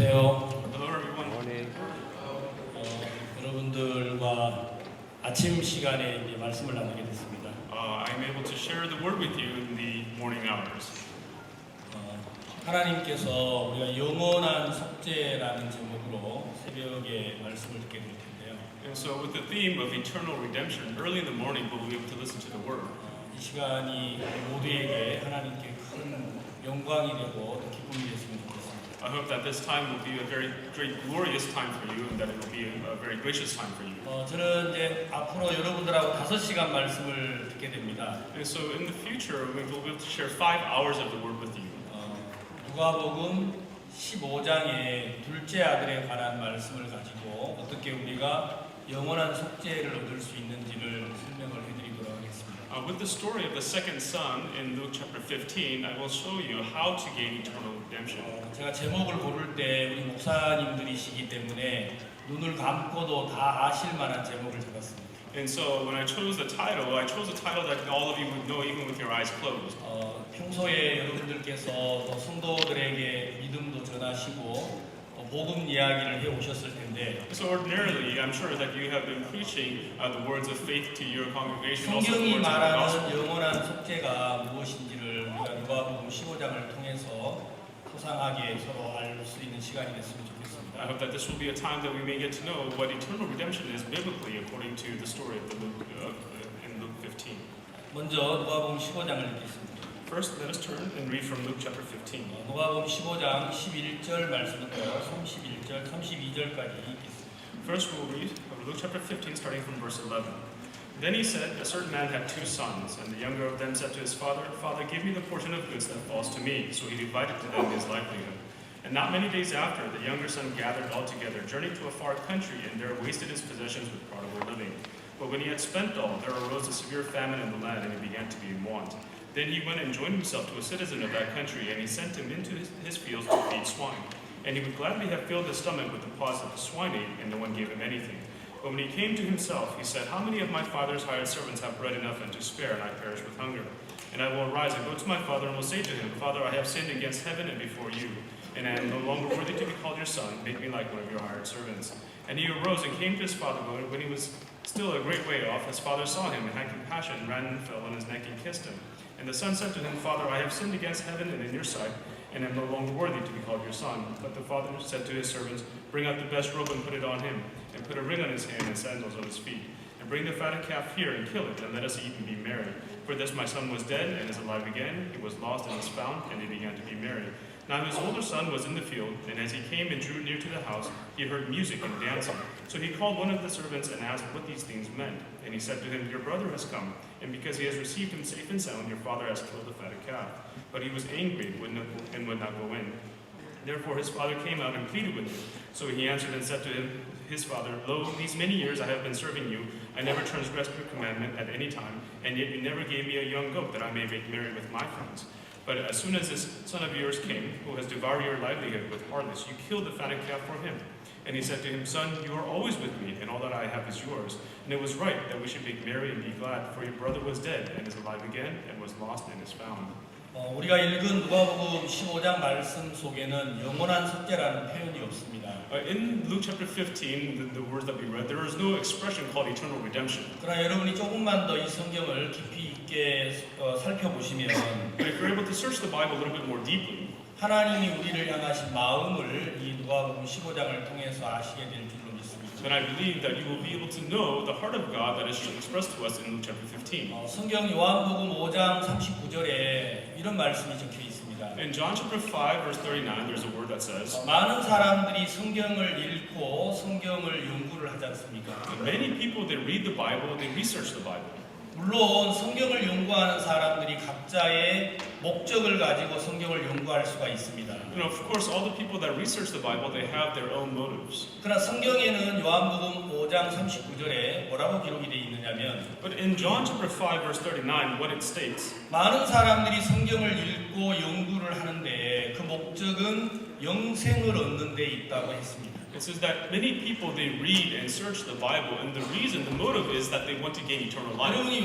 안녕하세요. Hello everyone. 여러분들과 아침 시간에 이제 말씀을 나누게 됐습니다. I'm able to share the word with you in the morning hours. 하나님께서 우리가 영원한 속죄라는 제목으로 새벽에 말씀을 듣게 될 텐데요. And so with the theme of eternal redemption, early in the morning we'll be able to listen to the word. 이 시간이 우리 모두에게 하나님께 큰 영광이 되고 또 기쁨이 됐으면 좋겠습니다. I hope that this time will be a very great, glorious time for you, and that it will be a very gracious time for you. 저는 이제 앞으로 여러분들하고 5시간 말씀을 듣게 됩니다. And so in the future, we will be able to share 5 hours of the word with you. 누가복음 15장의 둘째 아들에 관한 말씀을 가지고 어떻게 우리가 영원한 속죄를 얻을 수 있는지를 설명을 해드리도록 하겠습니다. With the story of the second son in Luke chapter 15, I will show you how to gain eternal redemption. 제가 제목을 고를 때 우리 목사님들이시기 때문에 눈을 감고도 다 아실 만한 제목을 잡았습니다. And so when I chose the title that all of you would know even with your eyes closed. 평소에 여러분들께서 또 성도들에게 믿음도 전하시고 복음 이야기를 해 오셨을 텐데. So ordinarily, I'm sure that you have been preaching the words of faith to your congregation. Also the 성경이 words of the 말하는 gospel. 영원한 속죄가 무엇인지를 우리가 누가복음 15장을 통해서 소상하게 서로 알 수 있는 시간이 됐으면 좋겠습니다. I hope that this will be a time that we may get to know what eternal redemption is biblically according to the story of in Luke 15. 먼저 누가복음 15장을 읽겠습니다. First, let us turn and read from Luke chapter 15. 누가복음 15장 11절 말씀부터 31절, 32절까지 읽겠습니다. First, we'll read Luke chapter 15, starting from verse 11. Then he said, a certain man had 2 sons, and the younger of them said to his father, Father, give me the portion of goods that falls to me. So he divided to them his livelihood. And not many days after, the younger son gathered all together, journeyed to a far country, and there wasted his possessions with prodigal living. But when he had spent all, there arose a severe famine in the land, and he began to be in want. Then he went and joined himself to a citizen of that country, and he sent him into his fields to feed swine. And he would gladly have filled his stomach with the pods that the swine ate, and no one gave him anything. But when he came to himself, he said, How many of my father's hired servants have bread enough and to spare, and I perish with hunger? And I will arise and go to my father, and will say to him, Father, I have sinned against heaven and before you, and I am no longer worthy to be called your son. Make me like one of your hired servants. And he arose and came to his father, but when he was still a great way off, his father saw him, and had compassion, ran and fell on his neck and kissed him. And the son said to him, Father, I have sinned against heaven and in your sight, and am no longer worthy to be called your son. But the father said to his servants, Bring out the best robe and put it on him, and put a ring on his hand and sandals on his feet. And bring the fatted calf here and kill it, and let us eat and be merry. For this my son was dead and is alive again. He was lost and is found, and they began to be merry. Now his older son was in the field, and as he came and drew near to the house, he heard music and dancing. So he called one of the servants and asked what these things meant. And he said to him, Your brother has come, and because he has received him safe and sound, your father has killed the fatted calf. But he was angry and would not go in. Therefore his father came out and pleaded with him. So he answered and said to his father, Lo, these many years I have been serving you. I never transgressed your commandment at any time, and yet you never gave me a young goat that I may make merry with my friends. But as soon as this son of yours came, who has devoured your livelihood with hardness, you killed the fatted calf for him. And he said to him, Son, you are always with me, and all that I have is yours. And it was right that we should make merry and be glad, for your brother was dead and is alive again, and was lost and is found. 우리가 읽은 누가복음 15장 말씀 속에는 영원한 속죄라는 표현이 없습니다. In Luke chapter 15, the words that we read, there is no expression called eternal redemption. 그러나 여러분이 조금만 더 이 성경을 깊이 있게 살펴보시면 But if you're able to search the Bible a little bit more deeply, 하나님이 우리를 향하신 마음을 이 누가복음 15장을 통해서 아시게 될 줄로 믿습니다. then I believe that you will be able to know the heart of God that is expressed to us in Luke chapter 15. 성경 요한복음 5장 39절에 이런 말씀이 적혀 있습니다. In John chapter 5, verse 39, there's a word that says, 많은 사람들이 성경을 읽고 성경을 연구를 하지 않습니까? Many people, they read the Bible, they research the Bible. 물론 성경을 연구하는 사람들이 각자의 목적을 가지고 성경을 연구할 수가 있습니다. You know, of course, all the people that research the Bible, they have their own motives. 그러나 성경에는 요한복음 5장 39절에 뭐라고 기록이 되어 있느냐면 But in John chapter 5, verse 39, what it states, 많은 사람들이 성경을 읽고 연구를 하는데 그 목적은 영생을 얻는 데 있다고 했습니다. It says that many people they read and search the Bible, and the reason, the motive is that they want to gain eternal life. 여러분이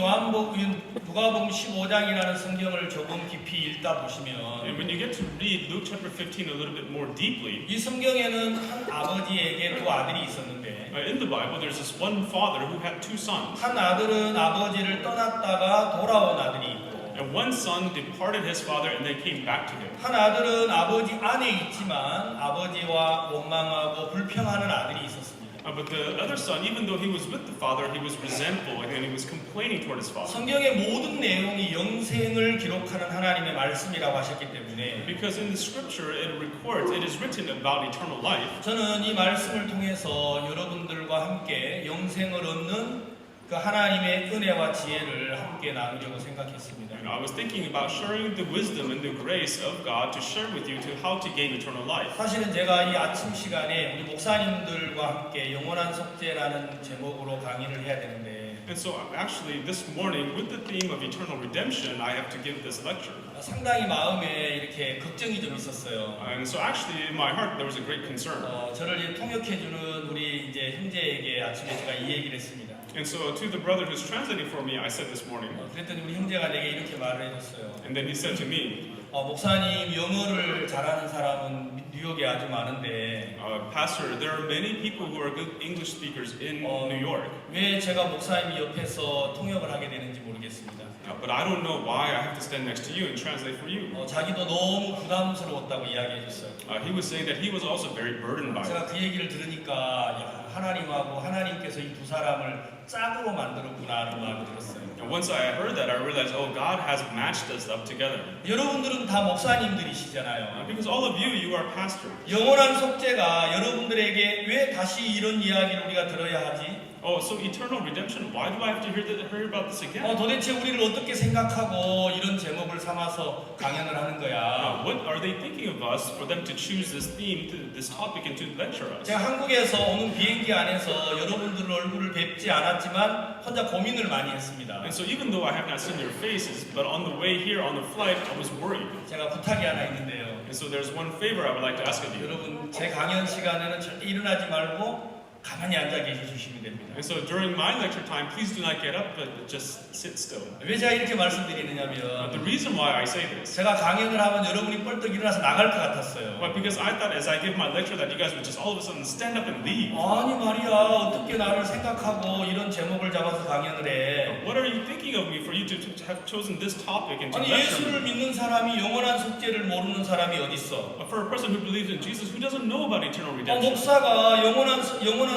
누가복음 15장이라는 성경을 조금 깊이 읽다 보시면 And when you get to read Luke chapter 15 a little bit more deeply, 이 성경에는 한 아버지에게 두 아들이 있었는데 in the Bible there's this one father who had two sons. 한 아들은 아버지를 떠났다가 돌아온 아들이 있고 And one son departed his father and then came back to him. 한 아들은 아버지 안에 있지만 아버지와 원망하고 불평하는 아들이 있었습니다. But the other son, even though he was with the father, he was resentful and he was complaining toward his father. 성경의 모든 내용이 영생을 기록하는 하나님의 말씀이라고 하셨기 때문에 Because in the scripture it records, it is written about eternal life. 저는 이 말씀을 통해서 여러분들과 함께 영생을 얻는 그 하나님의 은혜와 지혜를 함께 나누려고 생각했습니다. And I was thinking about sharing the wisdom and the grace of God to share with you to how to gain eternal life. 사실은 제가 이 아침 시간에 우리 목사님들과 함께 영원한 속죄라는 제목으로 강의를 해야 되는데 And so actually this morning with the theme of eternal redemption, I have to give this lecture. 상당히 마음에 이렇게 걱정이 좀 있었어요. And so actually in my heart there was a great concern. 저를 이제 통역해주는 우리 이제 형제에게 아침에 제가 이 얘기를 했습니다. And so to the brother who's translating for me, I said this morning. 그랬더니 우리 형제가 내게 이렇게 말을 해줬어요. And then he said to me, 목사님 영어를 잘하는 사람은 뉴욕에 아주 많은데 Pastor, there are many people who are good English speakers in New York. 왜 제가 목사님 옆에서 통역을 하게 되는지 모르겠습니다. But I don't know why I have to stand next to you and translate for you. 자기도 너무 부담스러웠다고 이야기해줬어요. He was saying that he was also very burdened by it. 제가 그 얘기를 들으니까 야, 하나님하고 하나님께서 이 두 사람을 짝으로 만들었구나라는 마음이 들었어요. And once I heard that, I realized, oh, God has matched us up together. 여러분들은 다 목사님들이시잖아요. Because all of you, you are pastors. 영원한 속죄가 여러분들에게 왜 다시 이런 이야기를 우리가 들어야 하지? Oh, so eternal redemption. Why do I have to hear about this again? 도대체 우리를 어떻게 생각하고 이런 제목을 삼아서 강연을 하는 거야? What are they thinking of us for them to choose this theme, this topic, and to lecture us? 제가 한국에서 오는 비행기 안에서 여러분들 얼굴을 뵙지 않았지만 혼자 고민을 많이 했습니다. And so even though I have not seen your faces, but on the way here on the flight, I was worried. 제가 부탁이 하나 있는데요. And so there's one favor I would like to ask of you. 여러분 제 강연 시간에는 절대 일어나지 말고 가만히 앉아 계셔주시면 됩니다. And so during my lecture time, please do not get up, but just sit still. 왜 제가 이렇게 말씀드리느냐면 The reason why I say this, 제가 강연을 하면 여러분이 뻘떡 일어나서 나갈 것 같았어요. well, because I thought as I give my lecture that you guys would just all of a sudden stand up and leave. 아니 말이야 어떻게 나를 생각하고 이런 제목을 잡아서 강연을 해? What are you thinking of me for you to have chosen this topic and to 아니 lecture 예수를 me? 믿는 사람이 영원한 속죄를 모르는 사람이 어디 있어? For a person who believes in Jesus who doesn't know about eternal redemption. 목사가 영원한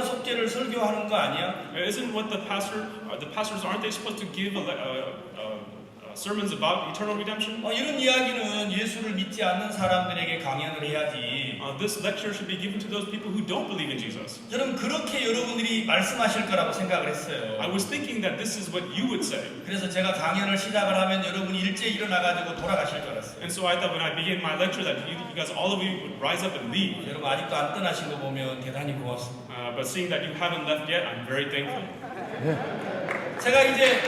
속죄를 설교하는 거 아니야? Isn't what the pastors aren't they supposed to give sermons about eternal redemption? 이런 이야기는 예수를 믿지 않는 사람들에게 강연을 해야지. This lecture should be given to those people who don't believe in Jesus. 저는 그렇게 여러분들이 말씀하실 거라고 생각을 했어요. I was thinking that this is what you would say. 그래서 제가 강연을 시작을 하면 여러분이 일제히 일어나가지고 돌아가실 줄 알았어요. And so I thought when I began my lecture that you guys, all of you would rise up and leave. 여러분 아직도 안 떠나신 거 보면 대단히 고맙습니다. But seeing that you haven't left yet, I'm very thankful. 제가 이제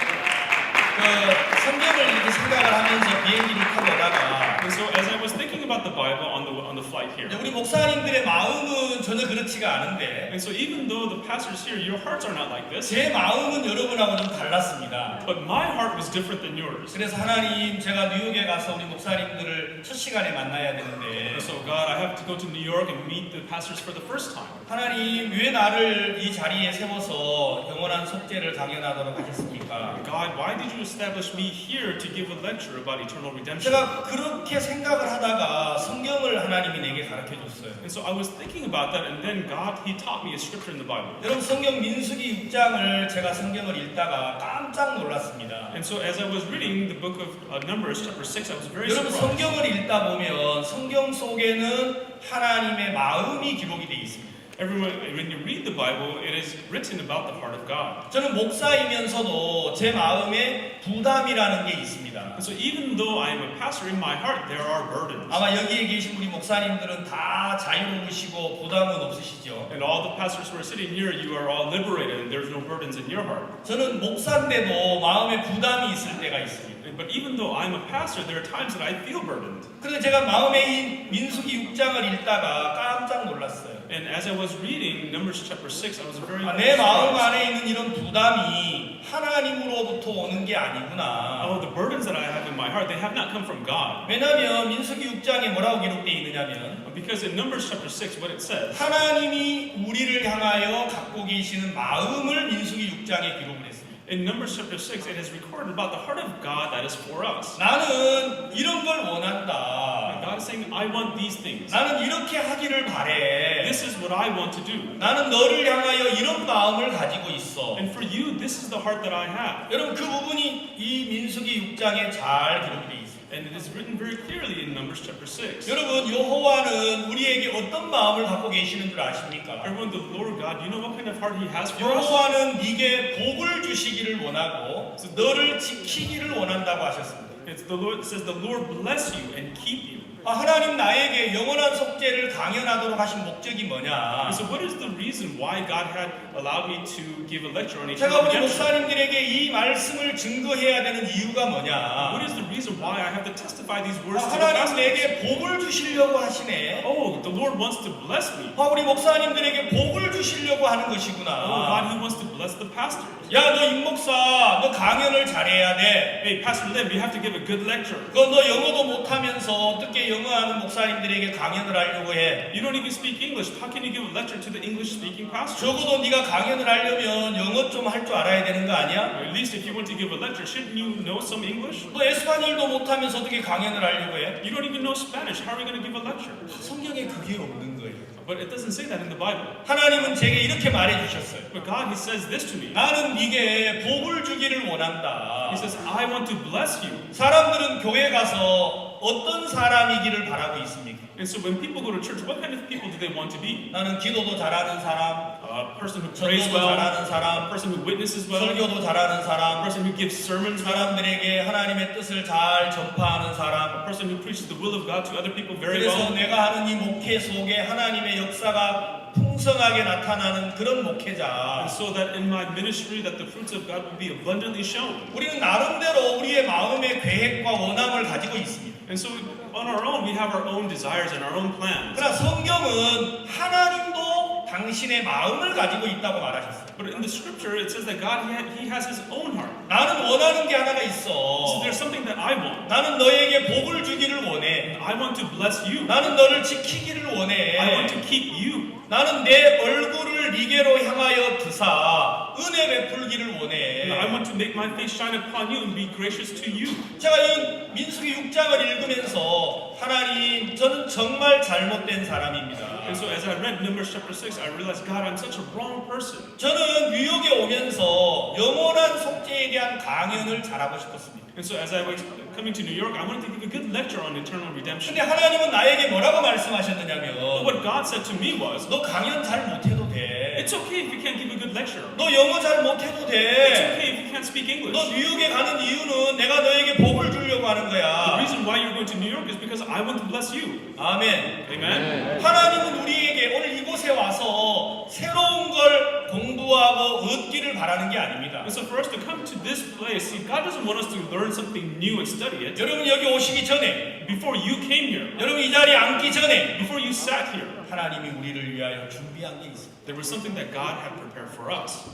성경을 이렇게 생각을 하면서 비행기를 타고 오다가 And so as I was thinking about the Bible on the flight here, 우리 목사님들의 마음은 전혀 그렇지가 않은데 and so even though the pastors here, your hearts are not like this, 제 마음은 여러분하고 좀 달랐습니다. but my heart was different than yours. 그래서 하나님 제가 뉴욕에 가서 우리 목사님들을 첫 시간에 만나야 되는데 And so God, I have to go to New York and meet the pastors for the first time. 하나님 왜 나를 이 자리에 세워서 영원한 속죄를 강연하도록 하셨습니까? God, why did you establish me here to give a lecture about eternal redemption? 제가 그렇게 생각을 하다가 성경을 하나님이 내게 가르쳐 줬어요. And so I was thinking about that, and then God, He taught me a scripture in the Bible. 여러분 성경 민수기 6장을 제가 성경을 읽다가 깜짝 놀랐습니다. And so as I was reading the book of Numbers, chapter 6, I was very 여러분 surprised. 성경을 읽다 보면 성경 속에는 하나님의 마음이 기록이 되어 있습니다. Everyone, when you read the Bible, it is written about the heart of God. 저는 목사이면서도 제 마음에 부담이라는 게 있습니다. And so even though I am a pastor, in my heart there are burdens. 아마 여기에 계신 우리 목사님들은 다 자유로우시고 부담은 없으시죠. And all the pastors who are sitting here, you are all liberated, and there's no burdens in your heart. 저는 목사인데도 마음에 부담이 있을 때가 있습니다. But even though I'm a pastor, there are times that I feel burdened. 그래서 제가 마음에 이 민수기 6장을 읽다가 깜짝 놀랐어요. And as I was reading Numbers chapter 6, I was very 내 마음 surprised. 안에 있는 이런 부담이 하나님으로부터 오는 게 아니구나. Oh, the burdens that I have in my heart, they have not come from God. 왜냐하면 민수기 6장에 뭐라고 기록되어 있느냐면 Because in Numbers chapter 6, what it says, 하나님이 우리를 향하여 갖고 계시는 마음을 민수기 6장에 기록을 했습니다. in Numbers chapter 6, it is recorded about the heart of God that is for us. 나는 이런 걸 원한다. God is saying, I want these things. 나는 이렇게 하기를 바래. This is what I want to do. 나는 너를 향하여 이런 마음을 가지고 있어. And for you, this is the heart that I have. 여러분 그 부분이 이 민수기 6장에 잘 기록되어 있습니다. And it is written very clearly in Numbers chapter 6. 여러분 여호와는 우리에게 어떤 마음을 갖고 계시는 줄 아십니까? Everyone, the Lord God, you know what kind of heart He has for us? 여호와는 네게 복을 주시기를 원하고 너를 지키기를 원한다고 하셨습니다. It's the Lord, it says the Lord bless you and keep you. 하나님 나에게 영원한 속죄를 강연하도록 하신 목적이 뭐냐? And so what is the reason why God had allowed me to give a lecture on 제가 eternal 우리 redemption? 목사님들에게 이 말씀을 증거해야 되는 이유가 뭐냐? What is the reason why I have to testify these words to the 하나님 pastors? 내게 복을 주시려고 하시네. Oh, the Lord wants to bless me. 우리 목사님들에게 복을 주시려고 하는 Oh, 것이구나. God, He wants to bless the pastors. 야, 너 임목사, 너 강연을 잘해야 돼. Hey, Pastor Lim, you have to give a good lecture. 너 영어도 못하면서 어떻게 영어하는 목사님들에게 강연을 하려고 해? You don't even speak English. How can you give a lecture to the English-speaking pastors? 적어도 네가 강연을 하려면 영어 좀 할 줄 알아야 되는 거 아니야? At least if you want to give a lecture, shouldn't you know some English? 너 에스파뇰도 못하면서 어떻게 강연을 하려고 해? You don't even know Spanish. How are you going to give a lecture? 성경에 그게 없는 거예요. But it doesn't say that in the Bible. 하나님은 제게 이렇게 말해 주셨어요. But God, He says this to me. 나는 네게 복을 주기를 원한다. He says, I want to bless you. 사람들은 교회 가서 어떤 사람이기를 바라고 있습니까? And so when people go to church, what kind of people do they want to be? 나는 기도도 잘하는 사람, A person who prays 전도도 well, 잘하는 a 사람, person who witnesses well, a 설교도 잘하는 사람, person who gives sermons well, 사람들에게 하나님의 뜻을 잘 전파하는 a 사람. person who preaches the will of God to other people very 그래서 well. 내가 하는 이 목회 속에 하나님의 역사가 풍성하게 나타나는 그런 목회자. And so that in my ministry that the fruits of God will be abundantly shown. 우리는 나름대로 우리의 마음의 계획과 원함을 가지고 있습니다. And so on our own, we have our own desires and our own plans. 그러나 성경은 하나님도 당신의 마음을 가지고 있다고 말하셨어요. But in the scripture, it says that God, He has His own heart. 나는 원하는 게 하나가 So 있어. there's something that I want. 나는 너에게 복을 주기를 원해. I want to bless you. 나는 너를 지키기를 원해. I want to keep you. 나는 내 얼굴을 니게로 향하여 드사 은혜 베풀기를 And 원해. I want to make my face shine upon you and be gracious to you. 제가 이 민수기 6장을 읽으면서 하나님 저는 정말 잘못된 사람입니다. And so as I read Numbers chapter 6, I realized, God, I'm such a wrong person. 저는 뉴욕에 오면서 영원한 속죄에 대한 강연을 잘하고 싶었습니다. And so as I was coming to New York, I wanted to give a good lecture on eternal redemption. 근데 하나님은 나에게 뭐라고 But 말씀하셨느냐면 what God said to me was, 너 강연 잘 못해도 돼. it's okay if you can't give a good lecture. 너 영어 잘 못해도 It's 돼. okay if you can't speak 너 English. 뉴욕에 가는 이유는 내가 너에게 복을 주려고 하는 The 거야. reason why you're going to New York is because I want to bless you. 아멘. Amen. 하나님은 우리에게 오늘 이곳에 와서 새로운 걸 공부하고 얻기를 바라는 게 아닙니다. And so for us to come to this place, see, God doesn't want us to learn something new and study it. 여러분 여기 오시기 전에, Before you came here, 여러분 이 자리에 앉기 전에 before you sat here, 하나님이 우리를 위하여 준비한 게 있습니다. there was something that God had prepared for us.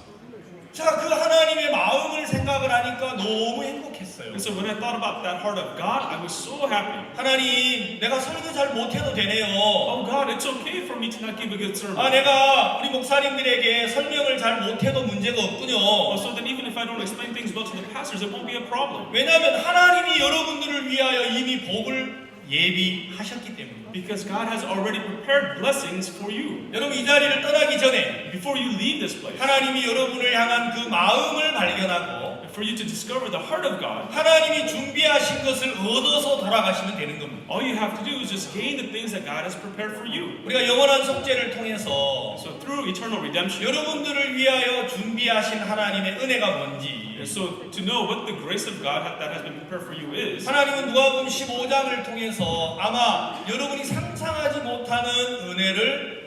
제가 그 하나님의 마음을 생각을 하니까 너무 행복했어요. And so when I thought about that heart of God, I was so happy. 하나님, 내가 설교 잘 못해도 되네요. Oh God, it's okay for me to not give a good sermon. 내가 우리 목사님들에게 설명을 잘 못해도 문제가 없군요. So that even if I don't explain things well to the pastors, it won't be a problem. 왜냐하면 하나님이 여러분들을 위하여 이미 복을 예비하셨기 때문에. Because God has already prepared blessings for you. 여러분 이 자리를 떠나기 전에 Before you leave this place, 하나님이 여러분을 향한 그 마음을 발견하고 for you to discover the heart of God, 하나님이 준비하신 것을 얻어서 돌아가시면 되는 겁니다. all you have to do is just gain the things that God has prepared for you. 우리가 영원한 속죄를 통해서 So through eternal redemption, 여러분들을 위하여 준비하신 하나님의 은혜가 뭔지, and so to know what the grace of God that has been prepared for you is, 하나님은 누가복음 15장을 통해서 아마 여러분이 상상하지 못하는 은혜를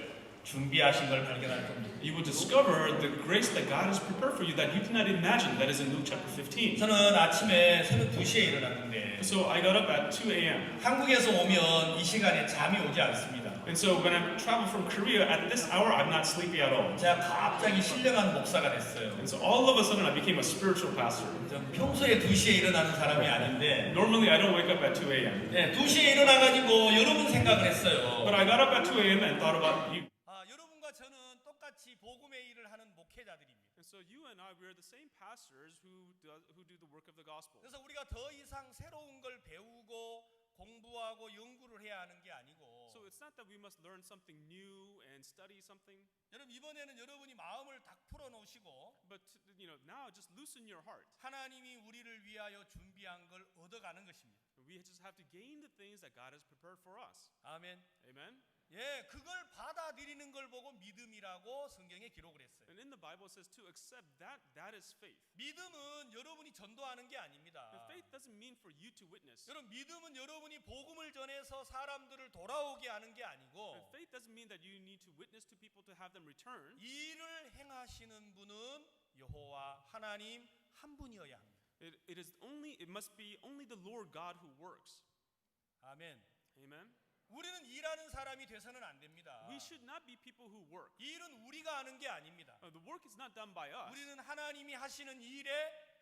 준비하신 걸 발견할 겁니다. You will discover the grace that God has prepared for you that you cannot imagine. That is in Luke chapter 15. 저는 아침에 새벽 2시에 일어났는데 So I got up at 2 a.m. 한국에서 오면 이 시간에 잠이 오지 않습니다. And so when I travel from Korea at this hour, I'm not sleepy at all. 제가 갑자기 신령한 목사가 됐어요. And so all of a sudden I became a spiritual pastor. 전 평소에 2시에 일어나는 사람이 아닌데 Normally I don't wake up at 2 a.m. 네, 2시에 일어나가지고 여러분 생각을 했어요. But I got up at 2 a.m. and thought about you. 여러분과 저는 똑같이 복음의 일을 하는 목회자들입니다. And so you and I, we are the same pastors who do the work of the gospel. 그래서 우리가 더 이상 새로운 걸 배우고 공부하고 연구를 해야 하는 게 아니고 So it's not that we must learn something new and study something, 여러분 이번에는 여러분이 마음을 딱 풀어놓으시고 but now just loosen your heart. 하나님이 우리를 위하여 준비한 걸 얻어가는 것입니다. We just have to gain the things that God has prepared for us. 아멘. Amen. 예, 그걸 받아들이는 걸 보고 믿음이라고 성경에 기록을 했어요. And in the Bible it says to accept that is faith. 믿음은 여러분이 전도하는 게 아닙니다. And faith doesn't mean for you to witness. 여러분 믿음은 여러분이 복음을 전해서 사람들을 돌아오게 하는 게 And 아니고 faith doesn't mean that you need to witness to people to have them return. 일을 행하시는 분은 여호와 하나님 한 분이어야 합니다. It must be only the Lord God who works. 아멘. Amen. 우리는 일하는 사람이 돼서는 안 됩니다. We should not be people who work. 일은 우리가 하는 게 아닙니다. The work is not done by us. 우리는 하나님이 하시는 일에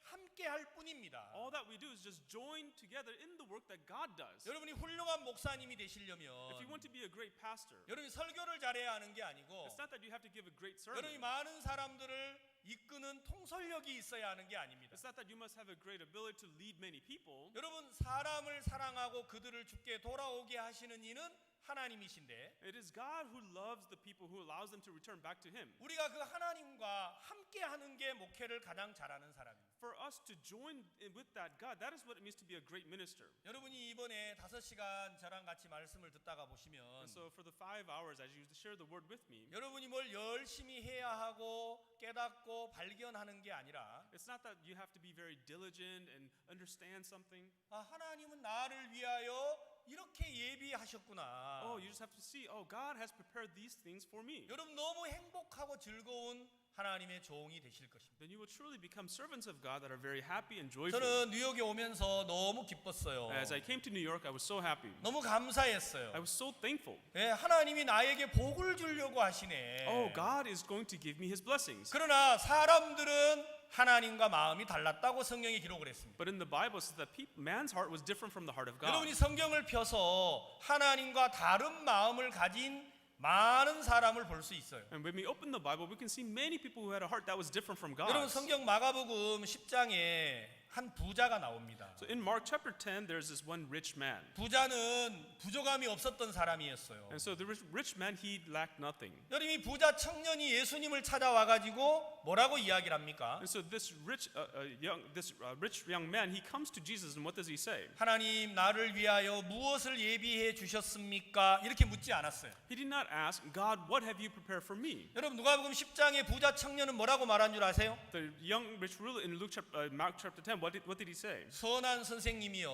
함께 할 뿐입니다. All that we do is just join together in the work that God does. 여러분이 훌륭한 목사님이 되시려면 If you want to be a great pastor, 여러분이 설교를 잘해야 하는 게 아니고 it's not that you have to give a great 여러분이 sermon. 많은 사람들을 이끄는 통솔력이 있어야 하는 게 아닙니다. It's not that you must have a great ability to lead many people. 여러분 사람을 사랑하고 그들을 주께 돌아오게 하시는 이는 하나님이신데 It is God who loves the people, who allows them to return back to Him. 우리가 그 하나님과 함께 하는 게 목회를 가장 잘하는 사람입니다. For us to join with that God, that is what it means to be a great minister. 여러분이 이번에 5시간 저랑 같이 말씀을 듣다가 보시면 And so for the 5 hours as you share the word with me, 여러분이 뭘 열심히 해야 하고 깨닫고 발견하는 게 아니라 it's not that you have to be very diligent and understand something. 하나님은 나를 위하여 이렇게 예비하셨구나. Oh, you just have to see, oh, God has prepared these things for me. 여러분 너무 행복하고 즐거운 하나님의 종이 되실 것입니다. Then you will truly become servants of God that are very happy and joyful. 저는 뉴욕에 오면서 너무 기뻤어요. As I came to New York, I was so happy. 너무 감사했어요. I was so thankful. 예, 하나님이 나에게 복을 주려고 하시네. Oh, God is going to give me His blessings. 그러나 사람들은 하나님과 마음이 달랐다고 성경에 기록을 했습니다. But in the Bible it says that man's heart was different from the heart of God. 여러분이 성경을 펴서 하나님과 다른 마음을 가진 많은 사람을 볼 수 있어요. And when we open the Bible, we can see many people who had a heart that was different from 여러분 God's. 성경 마가복음 10장에 한 부자가 나옵니다. So in Mark chapter 10, there's this one rich man. 부자는 부족함이 없었던 사람이었어요. And so the rich man, he lacked nothing. 여러분 이 부자 청년이 예수님을 찾아와 가지고 뭐라고 이야기를 합니까? And so this rich young man, he comes to Jesus, and what does he say? 하나님 나를 위하여 무엇을 예비해 주셨습니까? 이렇게 묻지 않았어요. He did not ask, God, what have you prepared for me? 여러분 누가복음 10장의 부자 청년은 뭐라고 말한 줄 아세요? The young rich ruler in Mark chapter 10, what did he say? 선한 선생님이요.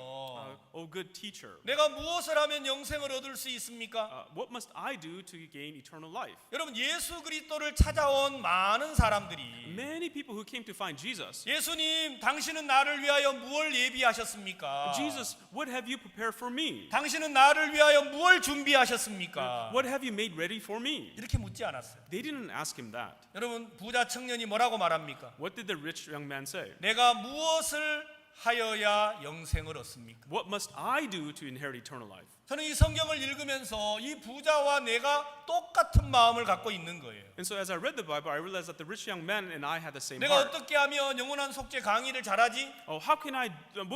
Oh, good teacher. 내가 무엇을 하면 영생을 얻을 수 있습니까? What must I do to gain eternal life? 여러분 예수 그리스도를 찾아온 많은 사람들이 Many people who came to find Jesus. 예수님 당신은 나를 위하여 무엇을 예비하셨습니까? Jesus, what have you prepared for me? 당신은 나를 위하여 무엇을 준비하셨습니까? What have you made ready for me? 이렇게 묻지 않았어요. They didn't ask him that. 여러분 부자 청년이 뭐라고 말합니까? What did the rich young man say? 내가 무엇을 하여야 영생을 얻습니까? What must I do to inherit eternal life? 저는 이 성경을 읽으면서 이 부자와 내가 똑같은 마음을 갖고 있는 거예요. And so as I read the Bible, I realized that the rich young man and I had the same 내가 heart. 어떻게 하면 영원한 속죄 강의를 잘하지? Oh, what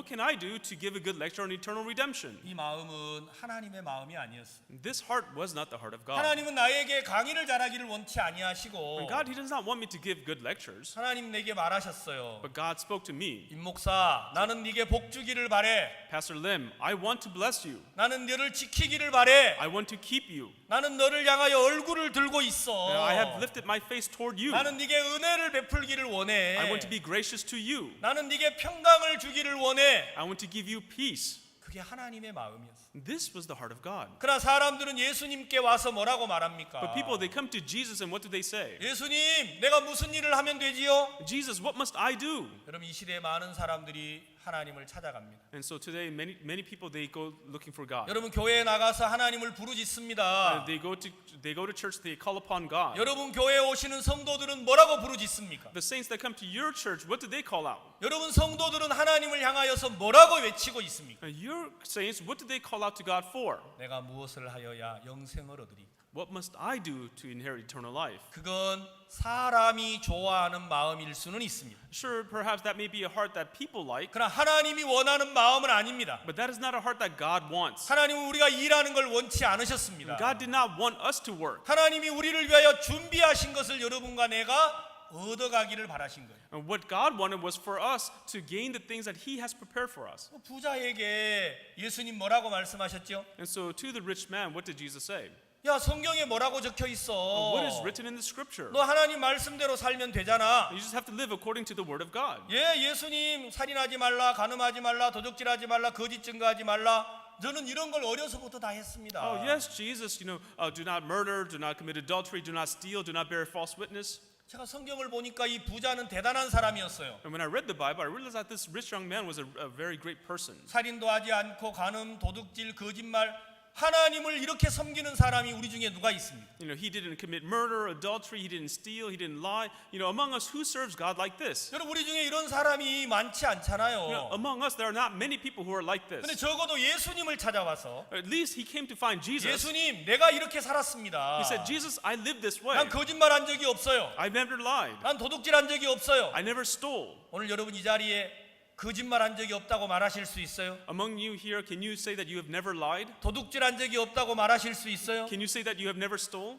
can I do to give a good lecture on eternal redemption? 이 마음은 하나님의 마음이 아니었어요. This heart was not the heart of God. 하나님은 나에게 강의를 잘하기를 원치 아니하시고 And God, He does not want me to give good lectures, 하나님 내게 말하셨어요. but God spoke to me. 임 목사, 나는 네게 복 주기를 바래. Pastor Lim, I want to bless you. 나는 너를 지키기를 바래. I want to keep you. 나는 너를 향하여 얼굴을 들고 있어. I have lifted my face toward you. 나는 네게 은혜를 베풀기를 원해. I want to be gracious to you. 나는 네게 평강을 주기를 원해. I want to give you peace. 그게 하나님의 마음이었어요. This was the heart of God. 그러나 사람들은 예수님께 와서 뭐라고 말합니까? But people, they come to Jesus and what do they say? 예수님, 내가 무슨 일을 하면 되지요? Jesus, what must I do? 여러분, 이 시대에 많은 사람들이 하나님을 찾아갑니다. And so today, many people, they go looking for God. 여러분, 교회에 나가서 하나님을 부르짖습니다. They go to church, they call upon God. 여러분, 교회에 오시는 성도들은 뭐라고 부르짖습니까? The saints that come to your church, what do they call out? 여러분, 성도들은 하나님을 향하여서 뭐라고 외치고 있습니까? Your saints, what do they call out to God for? 내가 무엇을 하여야 영생을 얻으리? What must I do to inherit eternal life? 그건 사람이 좋아하는 마음일 수는 있습니다. Sure, perhaps that may be a heart that people like, 그러나 하나님이 원하는 마음은 아닙니다. but that is not a heart that God wants. 하나님은 우리가 일하는 걸 원치 않으셨습니다. God did not want us to work. 하나님이 우리를 위하여 준비하신 것을 여러분과 내가 얻어가기를 바라신 거예요. And what God wanted was for us to gain the things that He has prepared for us. 부자에게 예수님 뭐라고 말씀하셨죠? And so to the rich man, what did Jesus say? 야, 성경에 뭐라고 적혀 있어? What is written in the scripture? 너 하나님 말씀대로 살면 되잖아. You just have to live according to the word of God. 예, 예수님 살인하지 말라, 간음하지 말라, 도적질하지 말라, 거짓 증거하지 말라. 저는 이런 걸 어려서부터 다 했습니다. Oh yes, Jesus, do not murder, do not commit adultery, do not steal, do not bear false witness. 제가 성경을 보니까 이 부자는 대단한 사람이었어요. And when I read the Bible, I realized that this rich young man was a very great person. 살인도 하지 않고 간음, 도둑질, 거짓말, 하나님을 이렇게 섬기는 사람이 우리 중에 누가 있습니까? He didn't commit murder, adultery, he didn't steal, he didn't lie. Among us, who serves God like this? 여러분, 우리 중에 이런 사람이 많지 않잖아요. Among us, there are not many people who are like 근데 this. 적어도 예수님을 찾아와서 At least he came to find Jesus. 예수님, 내가 이렇게 살았습니다. He said, Jesus, I live this way. 난 거짓말한 적이 없어요. I've never lied. 난 도둑질한 적이 없어요. I never stole. 오늘 여러분 이 자리에 거짓말한 적이 없다고 말하실 수 있어요? Among you here, can you say that you have never lied? 도둑질한 적이 없다고 말하실 수 있어요? Can you say that you have never stole?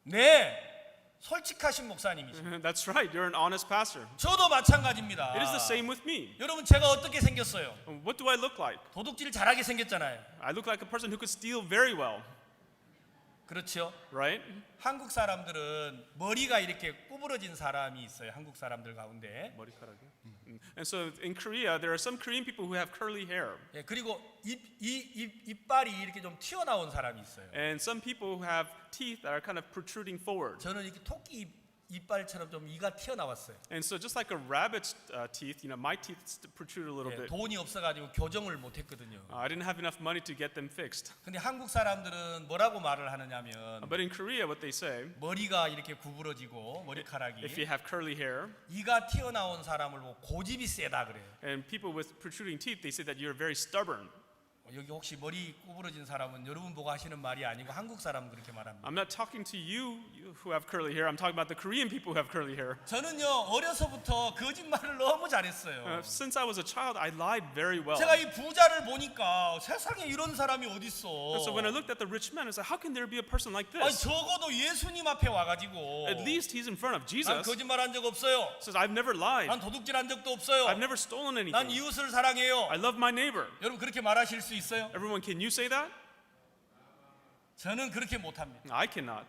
네, 솔직하신 목사님이시죠. That's right, you're an honest pastor. 저도 마찬가지입니다. It is the same with me. 여러분, 제가 어떻게 생겼어요? What do I look like? 도둑질 잘하게 생겼잖아요. I look like a person who could steal very well, 그렇죠? right? 한국 사람들은 머리가 이렇게 구부러진 사람이 있어요. 한국 사람들 가운데. And so in Korea, there are some Korean people who have curly hair. 예, 그리고 이빨이 이렇게 좀 튀어나온 사람이 있어요. And some people who have teeth that are kind of protruding forward. 저는 이렇게 토끼 이빨처럼 좀 이가 튀어나왔어요. And so just like a rabbit's teeth, my teeth protrude a little 예, bit. 돈이 없어가지고 교정을 못했거든요. I didn't have enough money to get them fixed. 근데 한국 사람들은 뭐라고 말을 하느냐면 But in Korea, what they say, 머리가 이렇게 구부러지고 머리카락이 if you have curly hair, 이가 튀어나온 사람을 보고 고집이 세다 그래요. and people with protruding teeth, they say that you're very stubborn. 여기 혹시 머리 구부러진 사람은 여러분 보고 하시는 말이 아니고 한국 사람은 그렇게 말합니다. I'm not talking to you who have curly hair. I'm talking about the Korean people who have curly hair. 저는요 어려서부터 거짓말을 너무 잘했어요. Since I was a child, I lied very well. 제가 이 부자를 보니까 세상에 이런 사람이 어디 있어? And so when I looked at the rich man, I was like, how can there be a person like 아니 this? 적어도 예수님 앞에 와가지고 At least he's in front of 난 Jesus. 거짓말한 적 없어요. Says, I've never lied. 난 도둑질한 적도 없어요. I've never stolen 난 anything. 이웃을 사랑해요. I love my neighbor. 여러분 그렇게 말하실 수 있어요? Everyone, can you say that? 저는 그렇게 못합니다. I cannot.